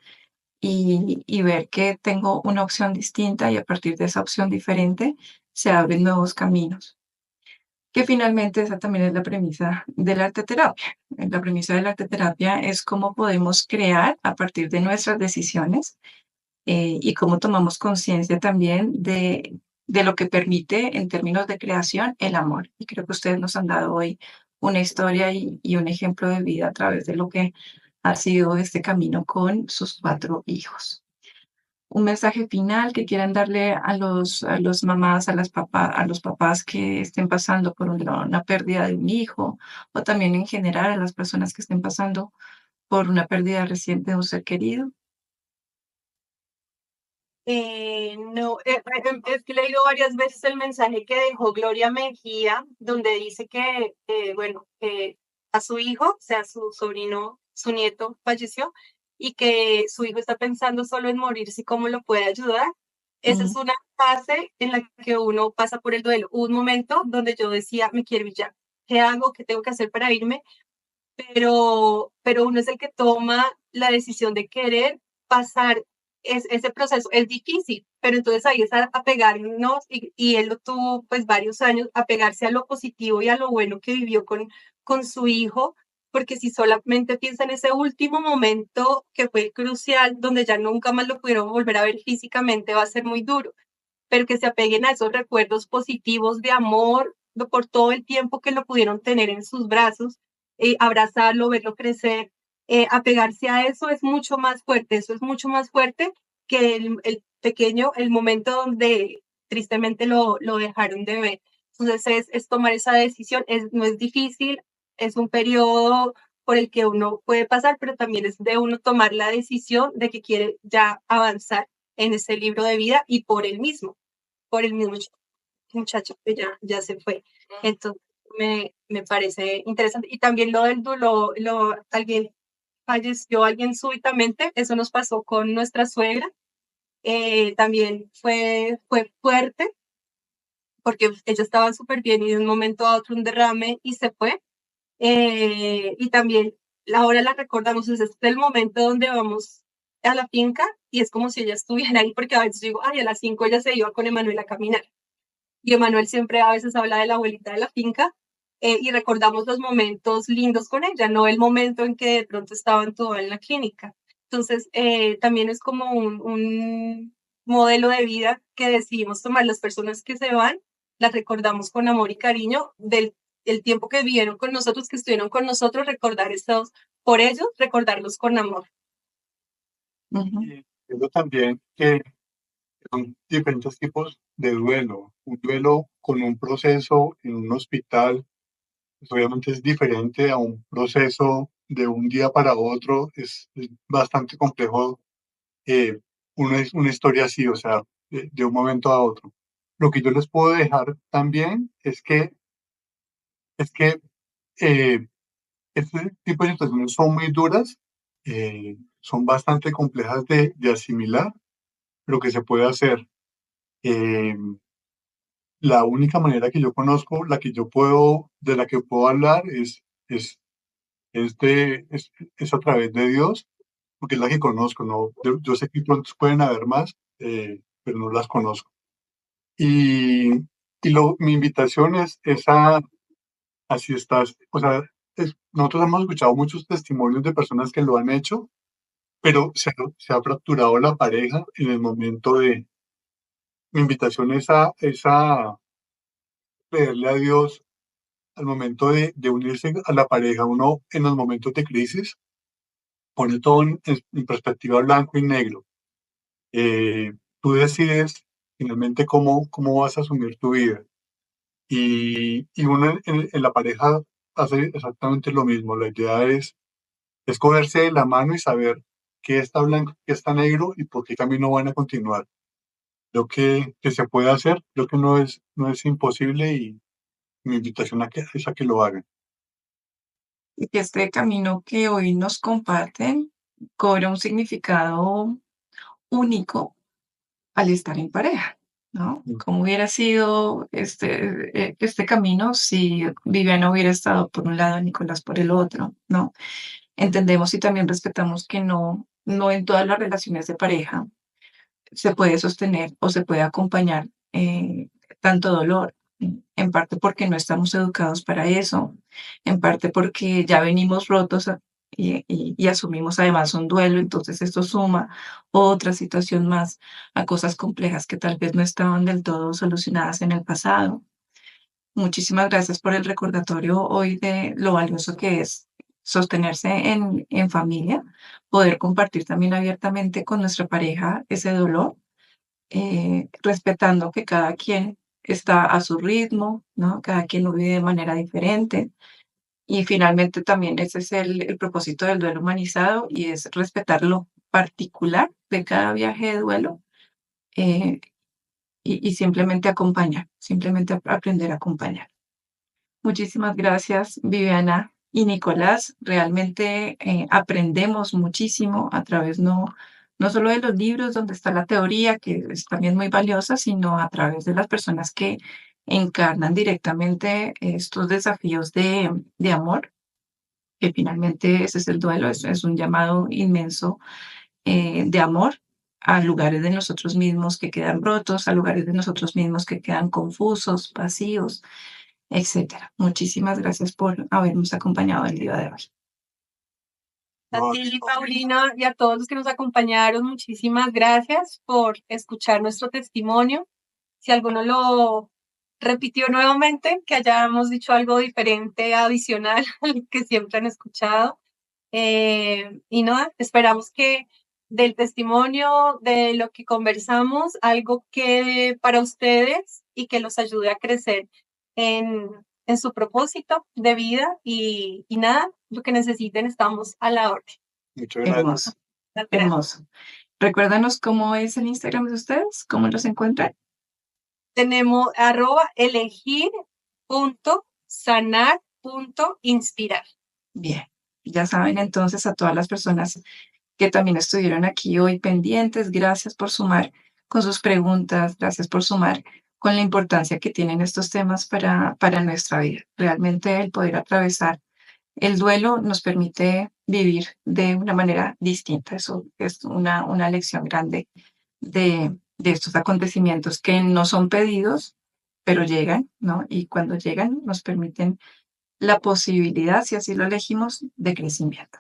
y ver que tengo una opción distinta y a partir de esa opción diferente se abren nuevos caminos. Que finalmente esa también es la premisa de la arteterapia. La premisa de la arteterapia es cómo podemos crear a partir de nuestras decisiones y cómo tomamos conciencia también de lo que permite en términos de creación el amor. Y creo que ustedes nos han dado hoy una historia y un ejemplo de vida a través de lo que ha sido este camino con sus 4 hijos. Un mensaje final que quieran darle a los mamás, a los papás que estén pasando por una pérdida de un hijo, o también en general a las personas que estén pasando por una pérdida reciente de un ser querido. No, es que he leído varias veces el mensaje que dejó Gloria Mejía, donde dice que, bueno, a su hijo, o sea, su sobrino, su nieto falleció y que su hijo está pensando solo en morirse y cómo lo puede ayudar. Esa es Mm, una fase en la que uno pasa por el duelo. Hubo un momento donde yo decía, me quiero ir ya. ¿Qué hago? ¿Qué tengo que hacer para irme? Pero uno es el que toma la decisión de querer pasar ese proceso es difícil, pero entonces ahí es apegarnos, y él lo tuvo pues varios años, apegarse a lo positivo y a lo bueno que vivió con su hijo, porque si solamente piensa en ese último momento que fue crucial, donde ya nunca más lo pudieron volver a ver físicamente, va a ser muy duro, pero que se apeguen a esos recuerdos positivos de amor por todo el tiempo que lo pudieron tener en sus brazos, abrazarlo, verlo crecer, apegarse a eso es mucho más fuerte, eso es mucho más fuerte que el pequeño, el momento donde tristemente lo dejaron de ver. Entonces es tomar esa decisión, no es difícil, es un periodo por el que uno puede pasar, pero también es de uno tomar la decisión de que quiere ya avanzar en ese libro de vida y por el mismo muchacho que ya se fue. Entonces me parece interesante. Y también lo del duelo, alguien falleció, alguien súbitamente, eso nos pasó con nuestra suegra. También fue fuerte porque ella estaba súper bien y de un momento a otro un derrame y se fue. Y también ahora la recordamos, es el momento donde vamos a la finca y es como si ella estuviera ahí, porque a veces digo, ay, a las 5 ella se iba con Emanuel a caminar. Y Emanuel siempre a veces habla de la abuelita de la finca, y recordamos los momentos lindos con ella, no el momento en que de pronto estaban todos en la clínica. Entonces, también es como un modelo de vida que decidimos tomar. Las personas que se van, las recordamos con amor y cariño del el tiempo que vivieron con nosotros, que estuvieron con nosotros, recordar estos, por ellos, recordarlos con amor. Y entiendo también que son diferentes tipos de duelo. Un duelo con un proceso en un hospital, pues obviamente es diferente a un proceso de un día para otro. Es bastante complejo, eh, una historia así, o sea, de un momento a otro. Lo que yo les puedo dejar también es que eh, este tipo de situaciones son muy duras, son bastante complejas de asimilar, lo que se puede hacer. eh, la única manera que yo conozco, de la que puedo hablar es a través de Dios, porque es la que conozco, ¿no? Yo sé que pronto pueden haber más, pero no las conozco. Y, mi invitación a si estás, o sea, nosotros hemos escuchado muchos testimonios de personas que lo han hecho, pero se ha fracturado la pareja en el momento mi invitación es a pedirle a Dios al momento de unirse a la pareja. Uno en los momentos de crisis pone todo en perspectiva blanco y negro. Tú decides finalmente cómo vas a asumir tu vida. Y uno en la pareja hace exactamente lo mismo. La idea es cogerse de la mano y saber qué está blanco, qué está negro y por qué camino van a continuar. Lo que se puede hacer, lo que no es imposible, y mi invitación es a que lo hagan. Y que este camino que hoy nos comparten cobra un significado único al estar en pareja, ¿no? Mm. ¿Cómo hubiera sido este camino si Viviana hubiera estado por un lado, Nicolás por el otro, ¿no? Entendemos y también respetamos que no en todas las relaciones de pareja se puede sostener o se puede acompañar tanto dolor, en parte porque no estamos educados para eso, en parte porque ya venimos rotos y asumimos además un duelo, entonces esto suma otra situación más a cosas complejas que tal vez no estaban del todo solucionadas en el pasado. Muchísimas gracias por el recordatorio hoy de lo valioso que es sostenerse en familia, poder compartir también abiertamente con nuestra pareja ese dolor, respetando que cada quien está a su ritmo, ¿no? Cada quien lo vive de manera diferente. Y finalmente también ese es el propósito del duelo humanizado y es respetar lo particular de cada viaje de duelo, eh, y simplemente acompañar, simplemente aprender a acompañar. Muchísimas gracias, Viviana y Nicolás. Realmente aprendemos muchísimo a través no solo de los libros donde está la teoría, que es también muy valiosa, sino a través de las personas que encarnan directamente estos desafíos de amor, que finalmente ese es el duelo, es un llamado inmenso de amor a lugares de nosotros mismos que quedan rotos, a lugares de nosotros mismos que quedan confusos, vacíos, etcétera. Muchísimas gracias por habernos acompañado el día de hoy. A No, ti, Paulina, y a todos los que nos acompañaron, muchísimas gracias por escuchar nuestro testimonio. Si alguno lo repitió nuevamente, que hayamos dicho algo diferente, adicional al que siempre han escuchado. Y nada, esperamos que del testimonio, de lo que conversamos, algo quede para ustedes y que los ayude a crecer en su propósito de vida. Y nada, lo que necesiten, estamos a la orden. muchas gracias. Hermoso, Gracias. hermoso. Recuérdanos cómo es el Instagram de ustedes, cómo los encuentran. Tenemos @elegir.sanar.inspirar. Bien, ya saben entonces a todas las personas que también estuvieron aquí hoy pendientes, gracias por sumar con sus preguntas, gracias por sumar con la importancia que tienen estos temas para nuestra vida. Realmente el poder atravesar el duelo nos permite vivir de una manera distinta. Eso es una lección grande de estos acontecimientos que no son pedidos, pero llegan, ¿no? Y cuando llegan nos permiten la posibilidad, si así lo elegimos, de crecimiento.